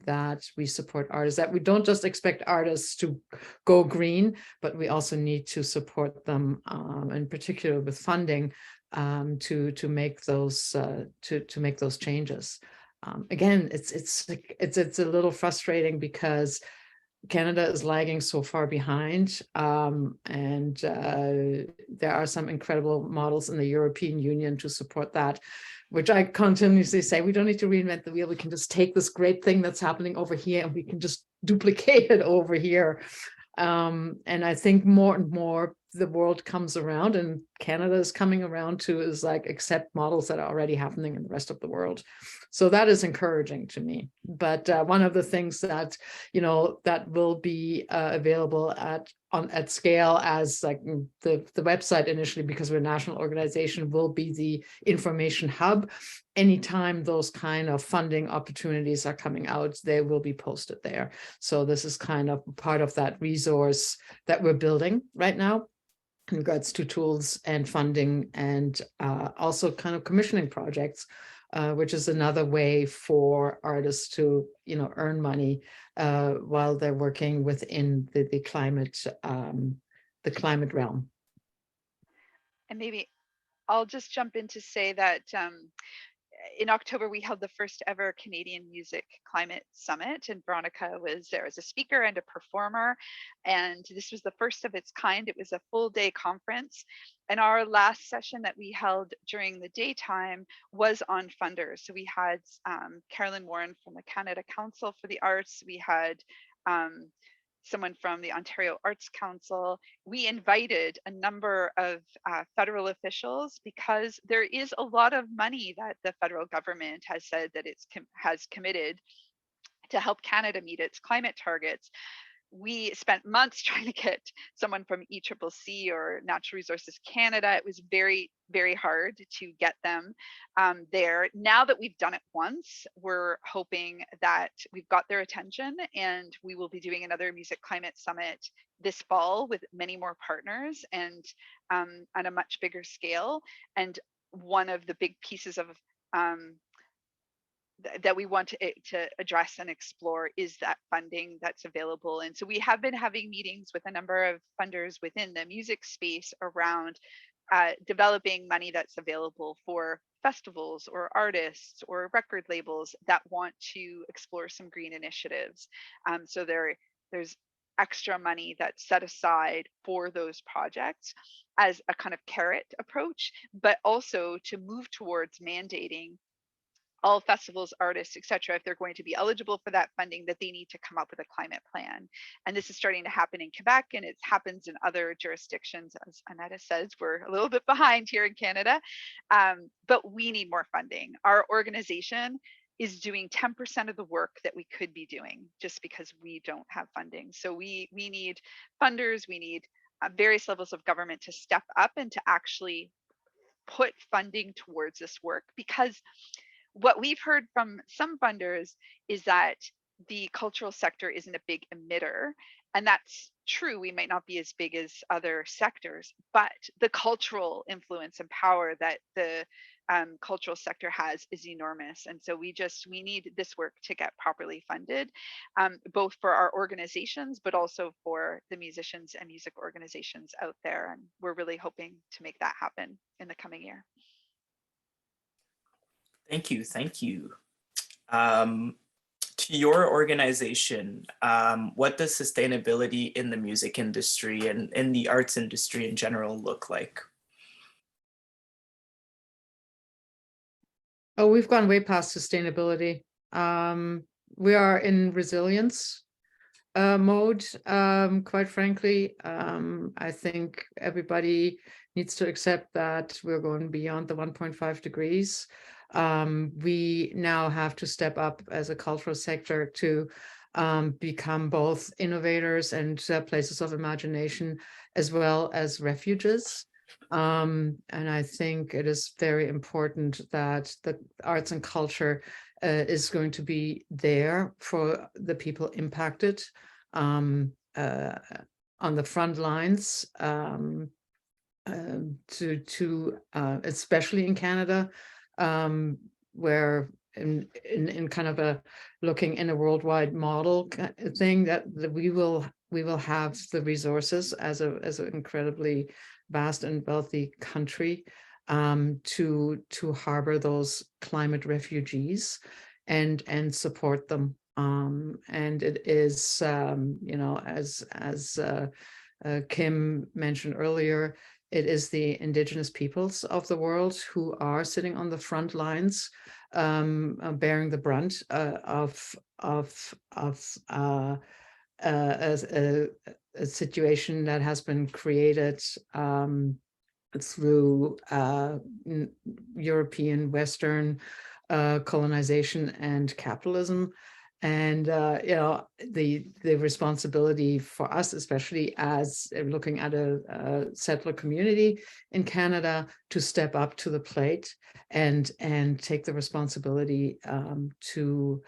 that we support artists, that we don't just expect artists to go green, but we also need to support them, in particular with funding, to make those to make those changes. Again, it's a little frustrating because Canada is lagging so far behind, and there are some incredible models in the European Union to support that, which I continuously say, we don't need to reinvent the wheel. We can just take this great thing that's happening over here and we can just duplicate it over here. And I think more and more the world comes around, and Canada is coming around to is like accept models that are already happening in the rest of the world. So that is encouraging to me. But one of the things that, you know, that will be available at Scale as like the website initially, because we're a national organization, will be the information hub. Anytime those kind of funding opportunities are coming out, they will be posted there. So this is kind of part of that resource that we're building right now in regards to tools and funding, and also kind of commissioning projects, which is another way for artists to, you know, earn money while they're working within the climate realm. And maybe I'll just jump in to say that in October, we held the first ever Canadian Music Climate Summit, and Veronica was there as a speaker and a performer. And this was the first of its kind. It was a full day conference. And our last session that we held during the daytime was on funders. So we had Carolyn Warren from the Canada Council for the Arts. We had someone from the Ontario Arts Council. We invited a number of federal officials because there is a lot of money that the federal government has said that it has committed to help Canada meet its climate targets. We spent months trying to get someone from ECCC or Natural Resources Canada. It was very, very hard to get them there. Now that we've done it once, we're hoping that we've got their attention, and we will be doing another Music Climate Summit this fall with many more partners and on a much bigger scale. And one of the big pieces of that we want to address and explore is that funding that's available. And so we have been having meetings with a number of funders within the music space around developing money that's available for festivals or artists or record labels that want to explore some green initiatives. So there's extra money that's set aside for those projects as a kind of carrot approach, but also to move towards mandating all festivals, artists, etc., if they're going to be eligible for that funding, that they need to come up with a climate plan. And this is starting to happen in Quebec, and it happens in other jurisdictions. As Annette says, we're a little bit behind here in Canada, but we need more funding. Our organization is doing 10% of the work that we could be doing just because we don't have funding. So we need funders, we need various levels of government to step up and to actually put funding towards this work, because what we've heard from some funders is that the cultural sector isn't a big emitter. And that's true. We might not be as big as other sectors, but the cultural influence and power that the cultural sector has is enormous. And so we need this work to get properly funded, both for our organizations, but also for the musicians and music organizations out there. And we're really hoping to make that happen in the coming year. Thank you. Thank you. To your organization, what does sustainability in the music industry and in the arts industry in general look like? Oh, we've gone way past sustainability. We are in resilience mode, quite frankly. I think everybody needs to accept that we're going beyond the 1.5 degrees. we now have to step up as a cultural sector to become both innovators and places of imagination, as well as refuges. And I think it is very important that the arts and culture is going to be there for the people impacted on the front lines, especially in Canada, where in kind of a looking in a worldwide model thing, that we will have the resources as an incredibly vast and wealthy country to harbor those climate refugees and support them. And it is, you know, as Kim mentioned earlier, it is the indigenous peoples of the world who are sitting on the front lines, bearing the brunt of a situation that has been created through European Western colonization and capitalism. And you know, the responsibility for us, especially as looking at a settler community in Canada, to step up to the plate and take the responsibility to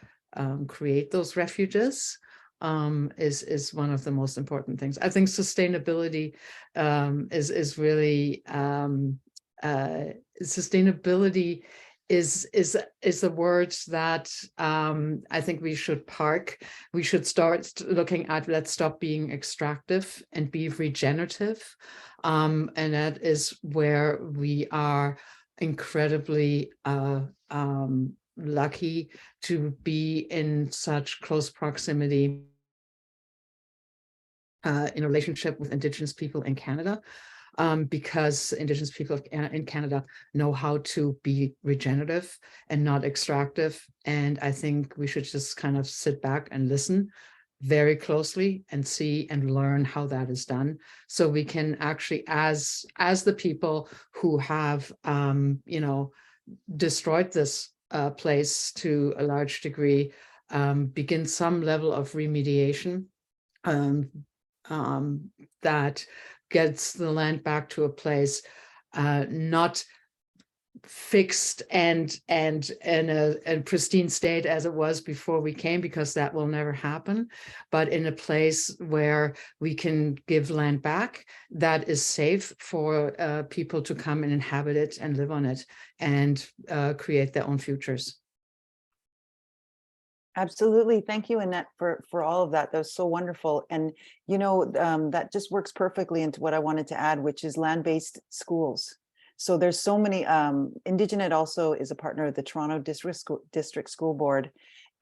create those refuges is one of the most important things. I think sustainability is really sustainability is the words that I think we should park. We should start looking at, let's stop being extractive and be regenerative. And that is where we are incredibly lucky to be in such close proximity in a relationship with Indigenous people in Canada. Because Indigenous people in Canada know how to be regenerative and not extractive. And I think we should just kind of sit back and listen very closely and see and learn how that is done. So we can actually, as the people who have, you know, destroyed this place to a large degree, begin some level of remediation that gets the land back to a place not fixed and in a pristine state as it was before we came, because that will never happen, but in a place where we can give land back that is safe for people to come and inhabit it and live on it and create their own futures. Absolutely. Thank you, Annette, for all of that. That was so wonderful. And, you know, that just works perfectly into what I wanted to add, which is land-based schools. So there's so many, Indigenet also is a partner of the Toronto District School Board.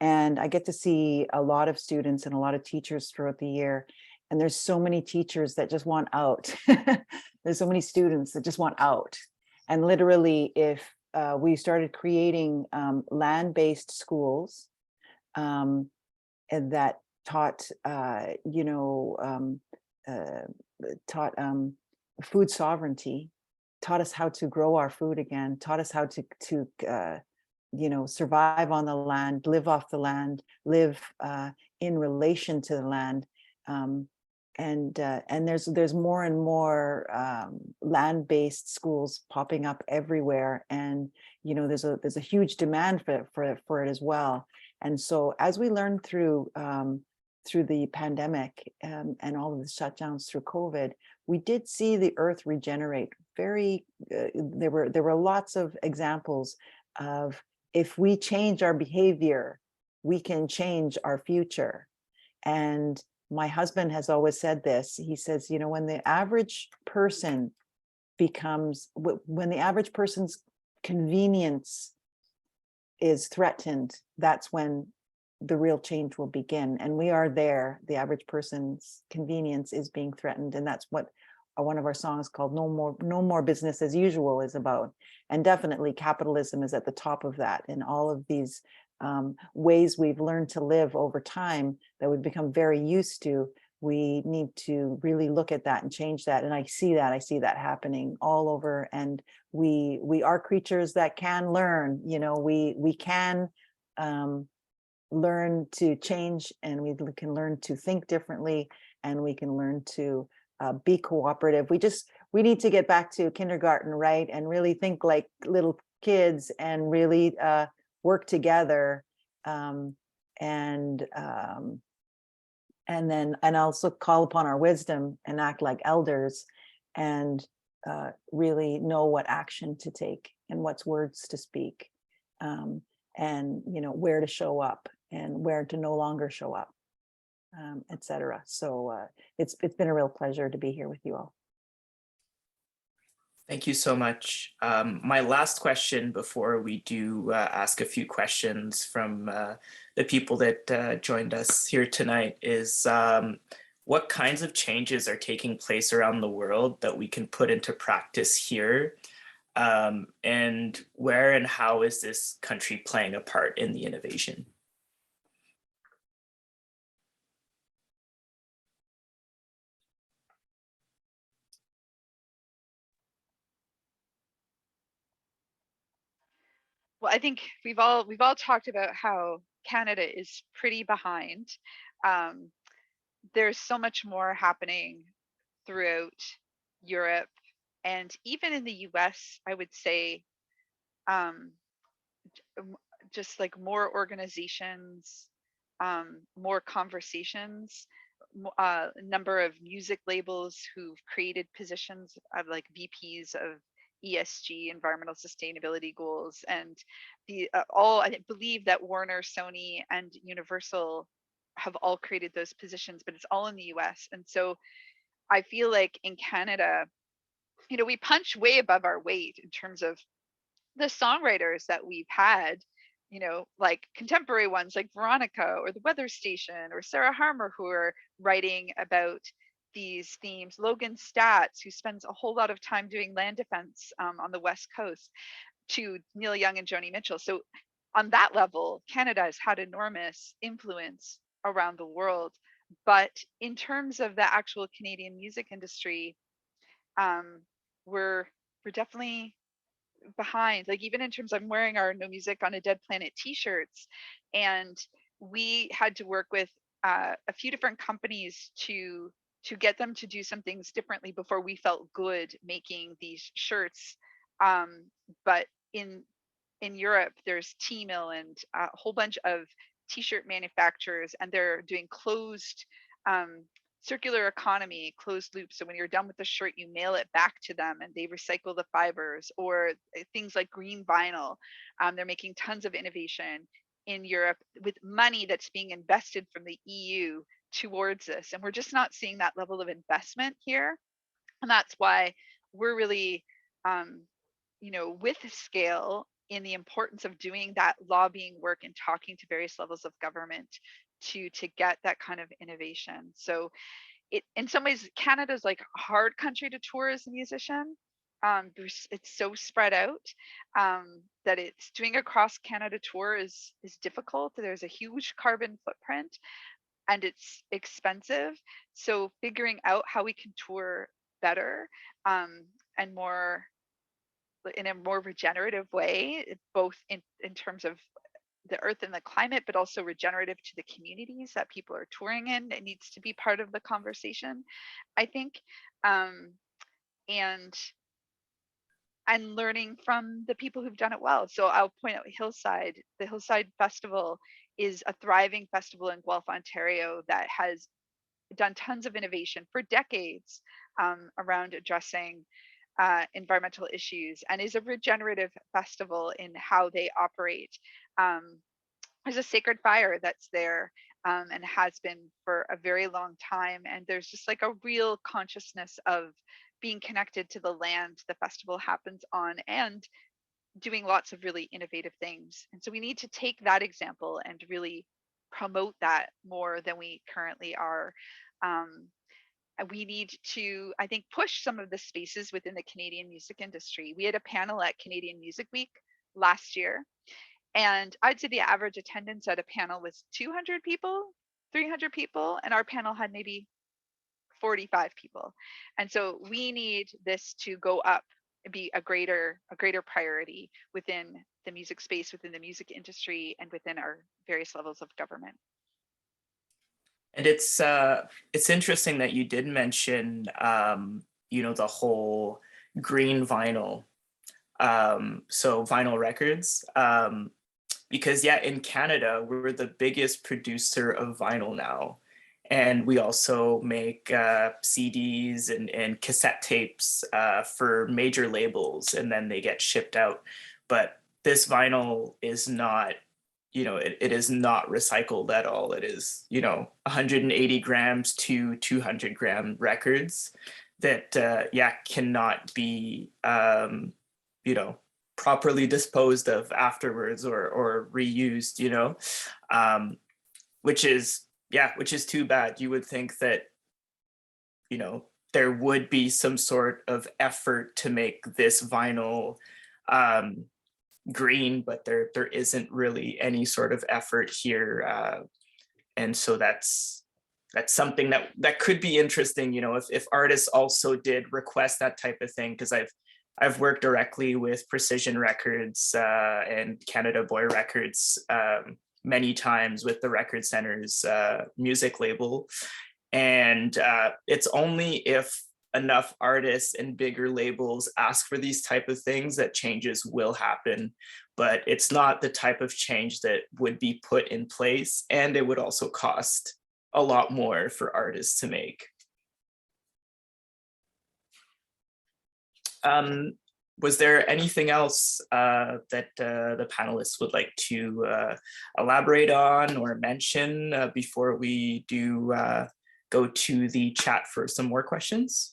And I get to see a lot of students and a lot of teachers throughout the year. And there's so many teachers that just want out. There's so many students that just want out. And literally, if we started creating land-based schools, and that taught, you know, taught food sovereignty, taught us how to grow our food again, taught us how to you know, survive on the land, live off the land, live in relation to the land. And there's more and more land-based schools popping up everywhere, and you know, there's a huge demand for it as well. And so as we learned through the pandemic and all of the shutdowns through COVID, we did see the earth regenerate. There were lots of examples of, if we change our behavior, we can change our future. And my husband has always said this. He says, you know, when the average person's convenience is threatened, that's when the real change will begin. And we are there. The average person's convenience is being threatened. And that's what one of our songs called No More Business as Usual is about. And definitely capitalism is at the top of that. And all of these ways we've learned to live over time that we've become very used to, we need to really look at that and change that. And I see that happening all over. And we are creatures that can learn, we can learn to change, and we can learn to think differently, and we can learn to be cooperative. We need to get back to kindergarten, right? And really think like little kids and really work together. And also call upon our wisdom and act like elders, and really know what action to take and what's words to speak, and where to show up and where to no longer show up, etc. So it's been a real pleasure to be here with you all. Thank you so much. My last question before we do ask a few questions from the people that joined us here tonight is what kinds of changes are taking place around the world that we can put into practice here? And where and how is this country playing a part in the innovation? Well, I think we've all talked about how Canada is pretty behind. There's so much more happening throughout Europe, and even in the US, I would say, just like more organizations, more conversations, number of music labels who've created positions of like VPs of ESG, environmental sustainability goals, and I believe that Warner, Sony, and Universal have all created those positions, but it's all in the US. And so I feel like in Canada, we punch way above our weight in terms of the songwriters that we've had, like contemporary ones like Veronica or the Weather Station or Sarah Harmer, who are writing about these themes. Logan Statz, who spends a whole lot of time doing land defense on the West Coast, to Neil Young and Joni Mitchell. So on that level, Canada has had enormous influence around the world. But in terms of the actual Canadian music industry, we're definitely behind. Like, even in terms of, I'm wearing our No Music on a Dead Planet t-shirts, and we had to work with a few different companies to get them to do some things differently before we felt good making these shirts. But in Europe, there's T-Mill and a whole bunch of t-shirt manufacturers, and they're doing closed circular economy, closed loop. So when you're done with the shirt, you mail it back to them and they recycle the fibers, or things like green vinyl. They're making tons of innovation in Europe with money that's being invested from the EU towards this. And we're just not seeing that level of investment here. And that's why we're really, with scale in the importance of doing that lobbying work and talking to various levels of government to get that kind of innovation. So in some ways, Canada's like a hard country to tour as a musician. It's so spread out that it's doing a cross Canada tour is difficult. There's a huge carbon footprint and it's expensive. So figuring out how we can tour better and more in a more regenerative way, both in terms of the earth and the climate, but also regenerative to the communities that people are touring in. It needs to be part of the conversation, I think. And learning from the people who've done it well. So I'll point out Hillside. The Hillside Festival is a thriving festival in Guelph, Ontario, that has done tons of innovation for decades around addressing environmental issues, and is a regenerative festival in how they operate. There's a sacred fire that's there and has been for a very long time. And there's just like a real consciousness of being connected to the land the festival happens on, and doing lots of really innovative things. And so we need to take that example and really promote that more than we currently are. We need to, I think, push some of the spaces within the Canadian music industry. We had a panel at Canadian Music Week last year, and I'd say the average attendance at a panel was 200 people, 300 people, and our panel had maybe 45 people. And so we need this to go up and be a greater priority within the music space, within the music industry, and within our various levels of government. And it's interesting that you did mention the whole green vinyl, so vinyl records, because in Canada we're the biggest producer of vinyl now, and we also make CDs and cassette tapes for major labels, and then they get shipped out. But this vinyl is not, it is not recycled at all. It is, 180 grams to 200 gram records that, cannot be, properly disposed of afterwards or reused, which is too bad. You would think that, there would be some sort of effort to make this vinyl green, but there isn't really any sort of effort here, and so that's something that could be interesting, if artists also did request that type of thing, because I've worked directly with Precision Records and Canada Boy Records many times with the Record Center's music label, and it's only if enough artists and bigger labels ask for these type of things that changes will happen, but it's not the type of change that would be put in place, and it would also cost a lot more for artists to make. Was there anything else that the panelists would like to elaborate on or mention before we do go to the chat for some more questions?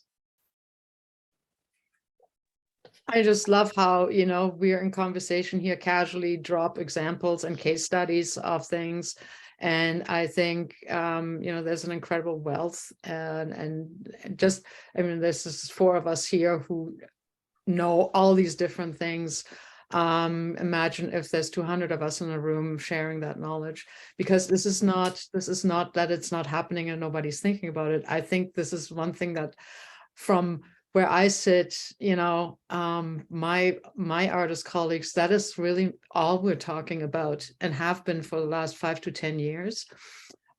I just love how, we're in conversation here, casually drop examples and case studies of things. And I think, there's an incredible wealth and just, this is 4 of us here who know all these different things. Imagine if there's 200 of us in a room sharing that knowledge, because this is not that it's not happening and nobody's thinking about it. I think this is one thing that from where I sit, my artist colleagues, that is really all we're talking about and have been for the last 5 to 10 years.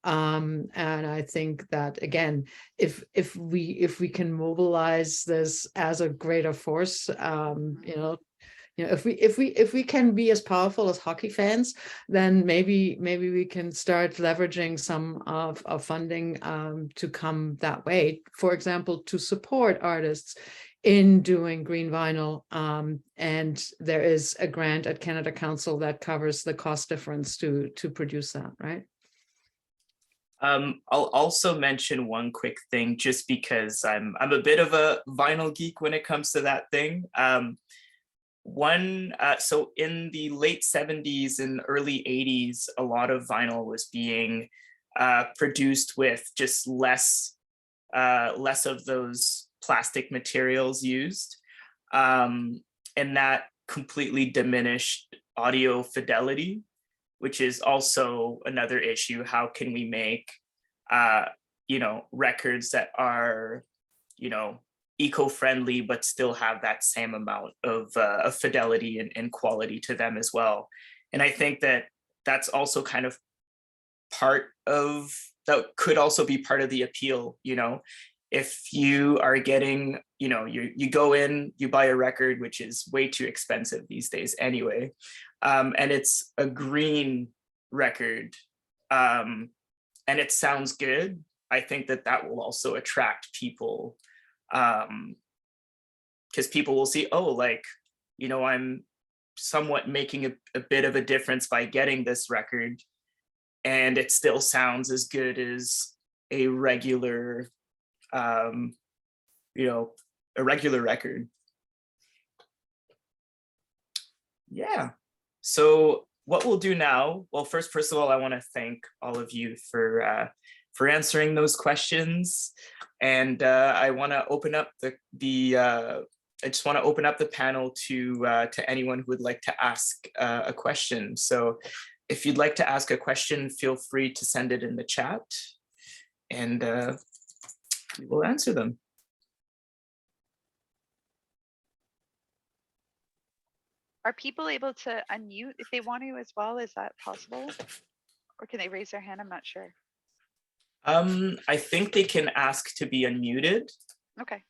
And I think that, again, if we can mobilize this as a greater force, if we can be as powerful as hockey fans, then maybe we can start leveraging some of funding to come that way. For example, to support artists in doing green vinyl, and there is a grant at Canada Council that covers the cost difference to produce that, right? I'll also mention one quick thing, just because I'm a bit of a vinyl geek when it comes to that thing. So in the late 70s and early 80s, a lot of vinyl was being produced with just less of those plastic materials used, and that completely diminished audio fidelity, which is also another issue. How can we make records that are eco-friendly but still have that same amount of fidelity and quality to them as well? And I think that that's also kind of that could also be part of the appeal. If you are getting, you go in, you buy a record, which is way too expensive these days anyway, and it's a green record, and it sounds good, I think that will also attract people, because people will see, oh, I'm somewhat making a bit of a difference by getting this record, and it still sounds as good as a regular record. Yeah. So what we'll do now, well, first of all, I want to thank all of you for answering those questions, and I want to open up I just want to open up the panel to anyone who would like to ask a question. So if you'd like to ask a question, feel free to send it in the chat, and we will answer them. Are people able to unmute if they want to as well? Is that possible? Or can they raise their hand? I'm not sure. I think they can ask to be unmuted. Okay.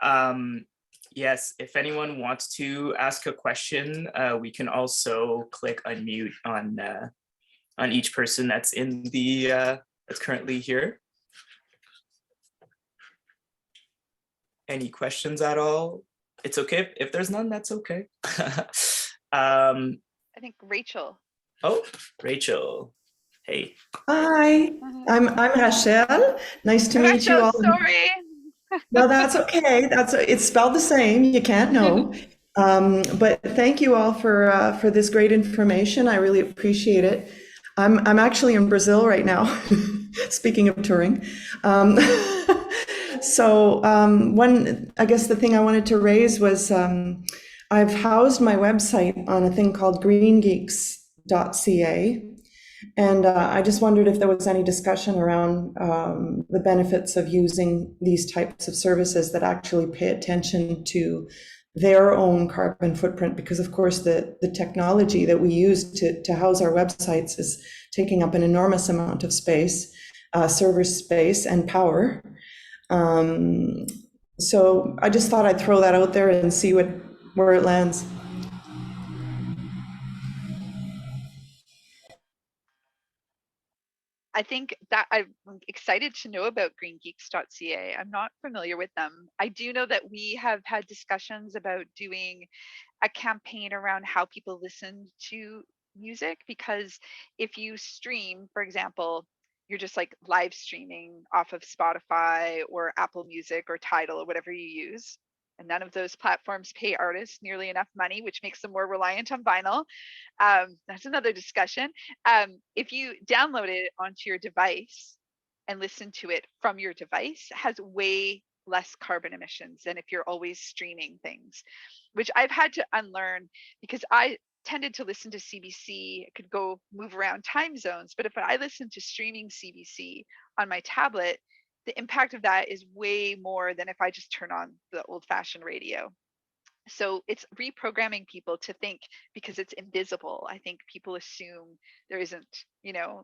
Yes, if anyone wants to ask a question, we can also click unmute on each person that's in the that's currently here. Any questions at all? It's okay if there's none. That's okay. I think Rachel. Oh, Rachel. Hey. Hi, I'm Rachel. Nice to meet you Rachel, all. sorry. No, that's okay. It's spelled the same. You can't know. But thank you all for this great information. I really appreciate it. I'm actually in Brazil right now. Speaking of touring, I guess the thing I wanted to raise was I've housed my website on a thing called greengeeks.ca. And I just wondered if there was any discussion around the benefits of using these types of services that actually pay attention to their own carbon footprint, because of course the technology that we use to house our websites is taking up an enormous amount of space, server space and power. So I just thought I'd throw that out there and see where it lands. I think that I'm excited to know about greengeeks.ca. I'm not familiar with them. I do know that we have had discussions about doing a campaign around how people listen to music, because if you stream, for example, you're just like live streaming off of Spotify or Apple Music or Tidal or whatever you use. And none of those platforms pay artists nearly enough money, which makes them more reliant on vinyl. That's another discussion. If you download it onto your device and listen to it from your device, has way less carbon emissions than if you're always streaming things, which I've had to unlearn because I tended to listen to CBC. I could go move around time zones, but if I listen to streaming CBC on my tablet, the impact of that is way more than if I just turn on the old-fashioned radio. So it's reprogramming people to think, because it's invisible. I think people assume there isn't,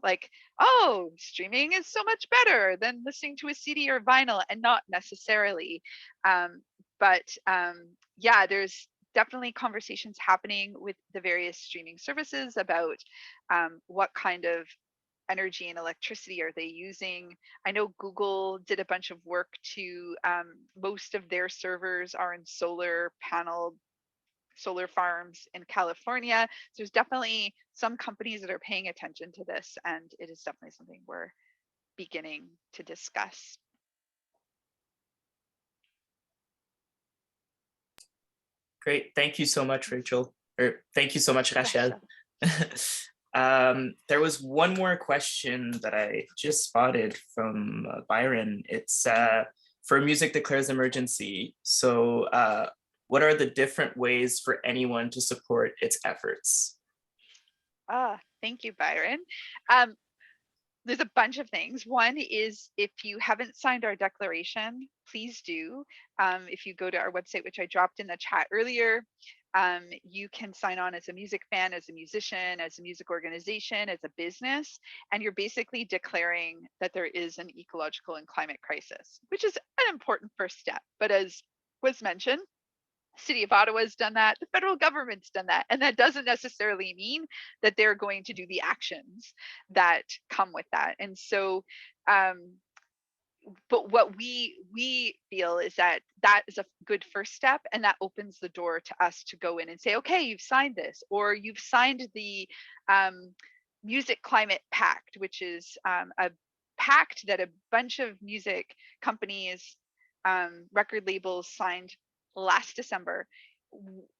like, oh, streaming is so much better than listening to a CD or vinyl, and not necessarily. Yeah, there's definitely conversations happening with the various streaming services about what kind of energy and electricity are they using. I know Google did a bunch of work to most of their servers are in solar farms in California. So there's definitely some companies that are paying attention to this, and it is definitely something we're beginning to discuss. Great. Thank you so much, Rachel. Or thank you so much, Rachel. There was one more question that I just spotted from Byron. It's for Music Declares Emergency. So what are the different ways for anyone to support its efforts? Thank you, Byron. There's a bunch of things. One is, if you haven't signed our declaration, please do. If you go to our website, which I dropped in the chat earlier, you can sign on as a music fan, as a musician, as a music organization, as a business, and you're basically declaring that there is an ecological and climate crisis, which is an important first step. But as was mentioned, City of Ottawa has done that, the federal government's done that, and that doesn't necessarily mean that they're going to do the actions that come with that. And so but what we feel is that that is a good first step, and that opens the door to us to go in and say, okay, you've signed this, or you've signed the Music Climate Pact, which is a pact that a bunch of music companies, record labels signed last December.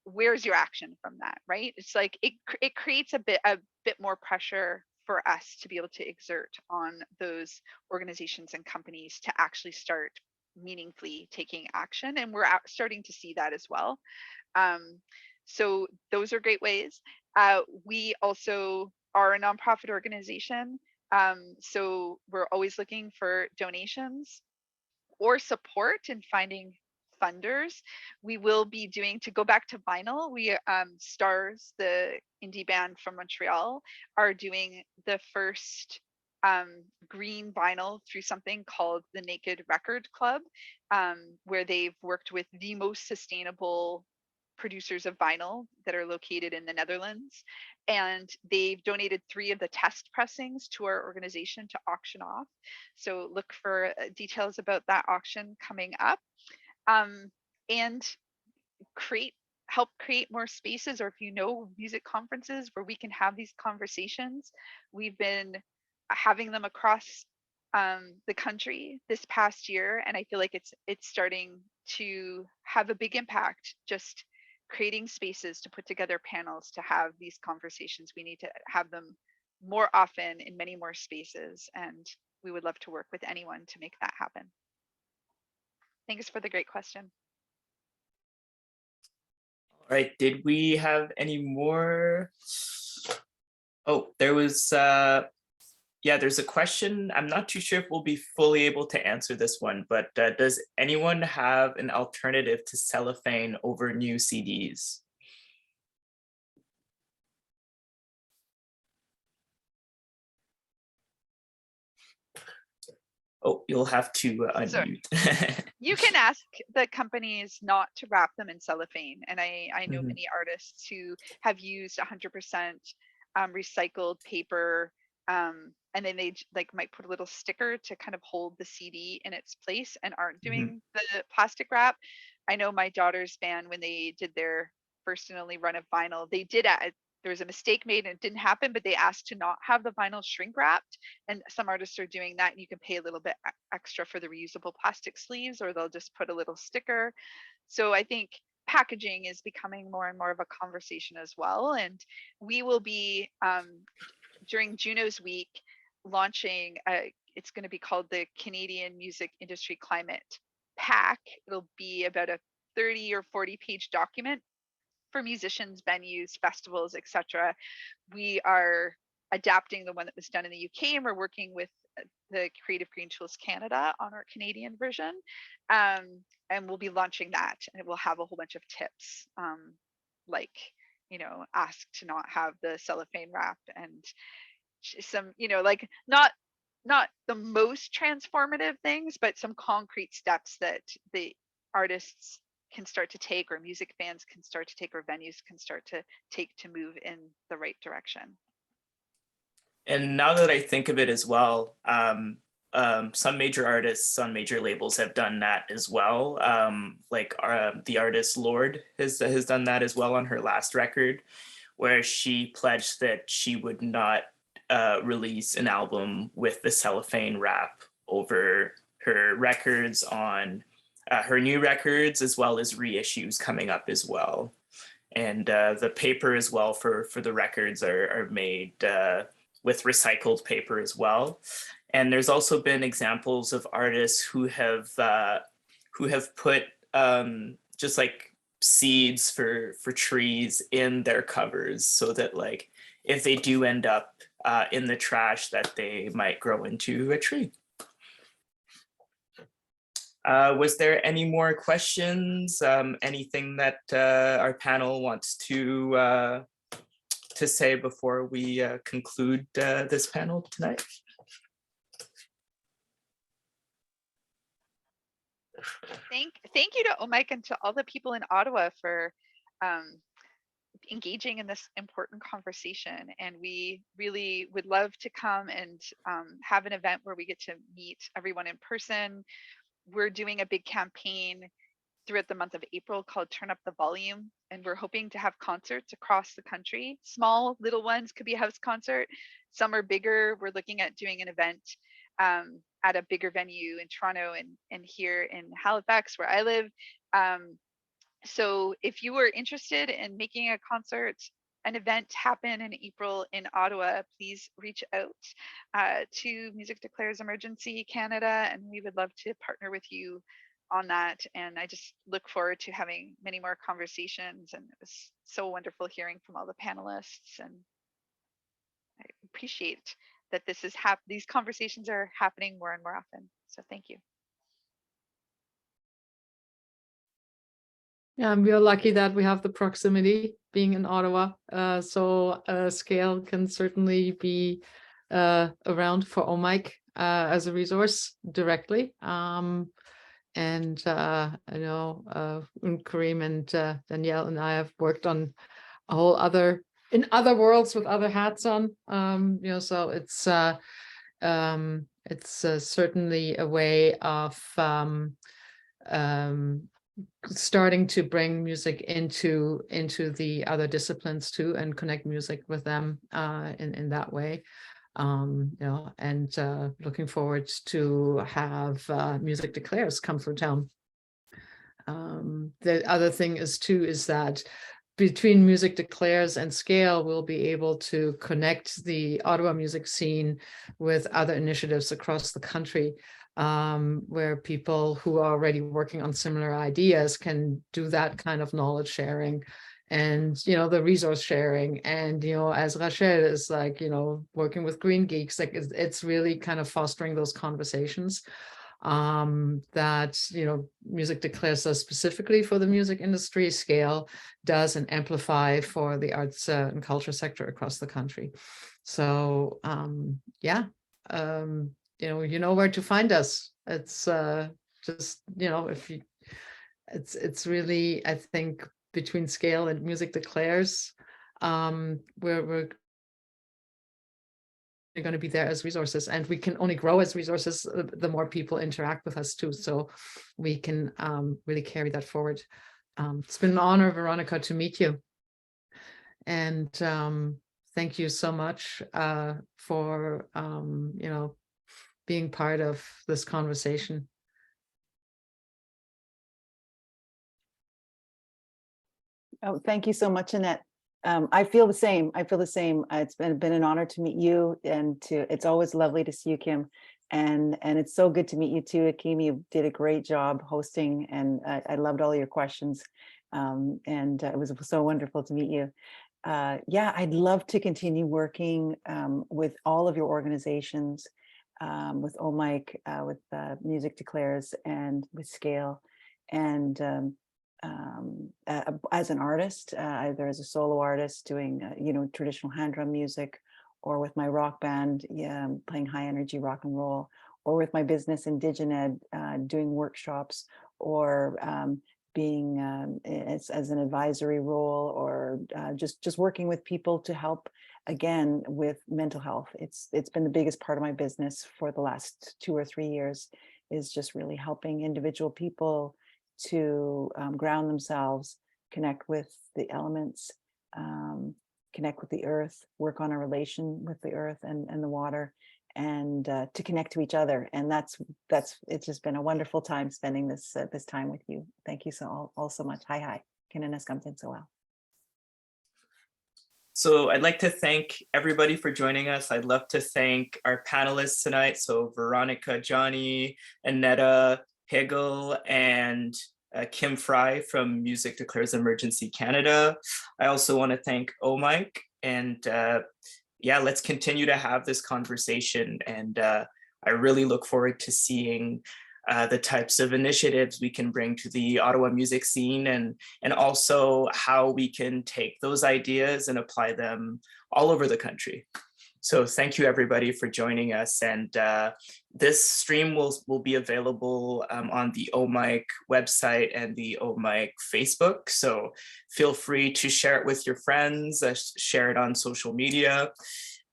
Where's your action from that, right? It's like it creates a bit more pressure for us to be able to exert on those organizations and companies to actually start meaningfully taking action, and we're starting to see that as well. So those are great ways. We also are a nonprofit organization, so we're always looking for donations. or support in finding funders, we will be doing, to go back to vinyl, we Stars, the indie band from Montreal, are doing the first green vinyl through something called the Naked Record Club, where they've worked with the most sustainable producers of vinyl that are located in the Netherlands. And they've donated 3 of the test pressings to our organization to auction off. So look for details about that auction coming up. And help create more spaces, or if you know music conferences where we can have these conversations. We've been having them across the country this past year, and I feel like it's starting to have a big impact. Just creating spaces to put together panels to have these conversations. We need to have them more often in many more spaces, and we would love to work with anyone to make that happen. Thanks for the great question. All right, did we have any more? Oh, there was, yeah, there's a question. I'm not too sure if we'll be fully able to answer this one, but does anyone have an alternative to cellophane over new CDs? Oh, you'll have to unmute. You can ask the companies not to wrap them in cellophane. And I know many artists who have used 100% recycled paper, and then they might put a little sticker to kind of hold the CD in its place and aren't doing the plastic wrap. I know my daughter's band, when they did their first and only run of vinyl, they did there was a mistake made and it didn't happen, but they asked to not have the vinyl shrink wrapped. And some artists are doing that. And you can pay a little bit extra for the reusable plastic sleeves, or they'll just put a little sticker. So I think packaging is becoming more and more of a conversation as well. And we will be, during Juno's week, launching, it's going to be called the Canadian Music Industry Climate Pack. It'll be about a 30 or 40 page document for musicians, venues, festivals, etc. We are adapting the one that was done in the UK, and we're working with the Creative Green Tools Canada on our Canadian version. And we'll be launching that, and it will have a whole bunch of tips, like, ask to not have the cellophane wrap, and some, like not the most transformative things, but some concrete steps that the artists can start to take, or music fans can start to take, or venues can start to take to move in the right direction. And now that I think of it as well, some major artists on major labels have done that as well. Like the artist Lorde has done that as well on her last record, where she pledged that she would not release an album with the cellophane wrap over her records on her new records, as well as reissues coming up as well. And the paper as well for the records are made with recycled paper as well. And there's also been examples of artists who have put just like seeds for trees in their covers, so that like if they do end up in the trash, that they might grow into a tree. Was there any more questions? Anything that our panel wants to say before we conclude this panel tonight? Thank you to Omike and to all the people in Ottawa for engaging in this important conversation. And we really would love to come and have an event where we get to meet everyone in person. We're doing a big campaign throughout the month of April called Turn Up the Volume, and we're hoping to have concerts across the country. Small little ones, could be a house concert. Some are bigger. We're looking at doing an event at a bigger venue in Toronto and here in Halifax, where I live. So if you are interested in making a concert, an event happen in April in Ottawa, please reach out to Music Declares Emergency Canada, and we would love to partner with you on that. And I just look forward to having many more conversations, and it was so wonderful hearing from all the panelists, and I appreciate that these conversations are happening more and more often. So thank you. Yeah, and we are lucky that we have the proximity being in Ottawa. So Scale can certainly be around for OMIC as a resource directly. And I know Kareem and Danielle and I have worked on a whole in other worlds with other hats on. So it's certainly a way of starting to bring music into the other disciplines too, and connect music with them in that way. And looking forward to have Music Declares come through town. The other thing is that between Music Declares and Scale, we'll be able to connect the Ottawa music scene with other initiatives across the country, where people who are already working on similar ideas can do that kind of knowledge sharing and, the resource sharing. And, as Rachel is like, working with Green Geeks, like it's really kind of fostering those conversations that, Music Declares us specifically for the music industry. Scale does and amplify for the arts and culture sector across the country. So, you know where to find us. It's just, if you, it's really, I think, between Scale and Music Declares, we're going to be there as resources, and we can only grow as resources the more people interact with us too, so we can really carry that forward. It's been an honor, Veronica, to meet you, and thank you so much for being part of this conversation. Oh, thank you so much, Annette. I feel the same. It's been an honor to meet you, and it's always lovely to see you, Kim. And it's so good to meet you too, Akeem. You did a great job hosting, and I loved all your questions. And it was so wonderful to meet you. I'd love to continue working with all of your organizations, with OMIC, with Music Declares, and with Scale. And as an artist, either as a solo artist doing traditional hand drum music, or with my rock band playing high energy rock and roll, or with my business Indigened doing workshops, or being as an advisory role, or just working with people to help again with mental health. It's been the biggest part of my business for the last 2 or 3 years, is just really helping individual people to ground themselves, connect with the elements, connect with the earth, work on a relation with the earth and the water, and to connect to each other. And it's just been a wonderful time spending this time with you. Thank you all so much. Hi. So well. So I'd like to thank everybody for joining us. I'd love to thank our panelists tonight. So Veronica Johnny, Annette Hegel, and Kim Fry from Music Declares Emergency Canada. I also want to thank OMIC, and let's continue to have this conversation. And I really look forward to seeing the types of initiatives we can bring to the Ottawa music scene, and also how we can take those ideas and apply them all over the country. So thank you everybody for joining us, and this stream will be available on the OMIC website and the OMIC Facebook. So feel free to share it with your friends, share it on social media,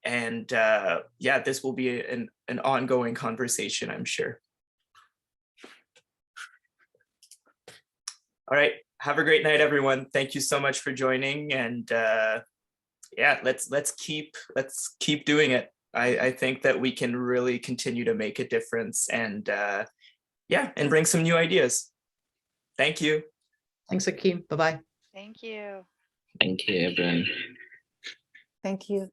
and this will be an ongoing conversation, I'm sure. All right, have a great night, everyone. Thank you so much for joining, and let's keep doing it. I think that we can really continue to make a difference, and and bring some new ideas. Thank you. Thanks, Akeem. Bye-bye. Thank you. Thank you, everyone. Thank you.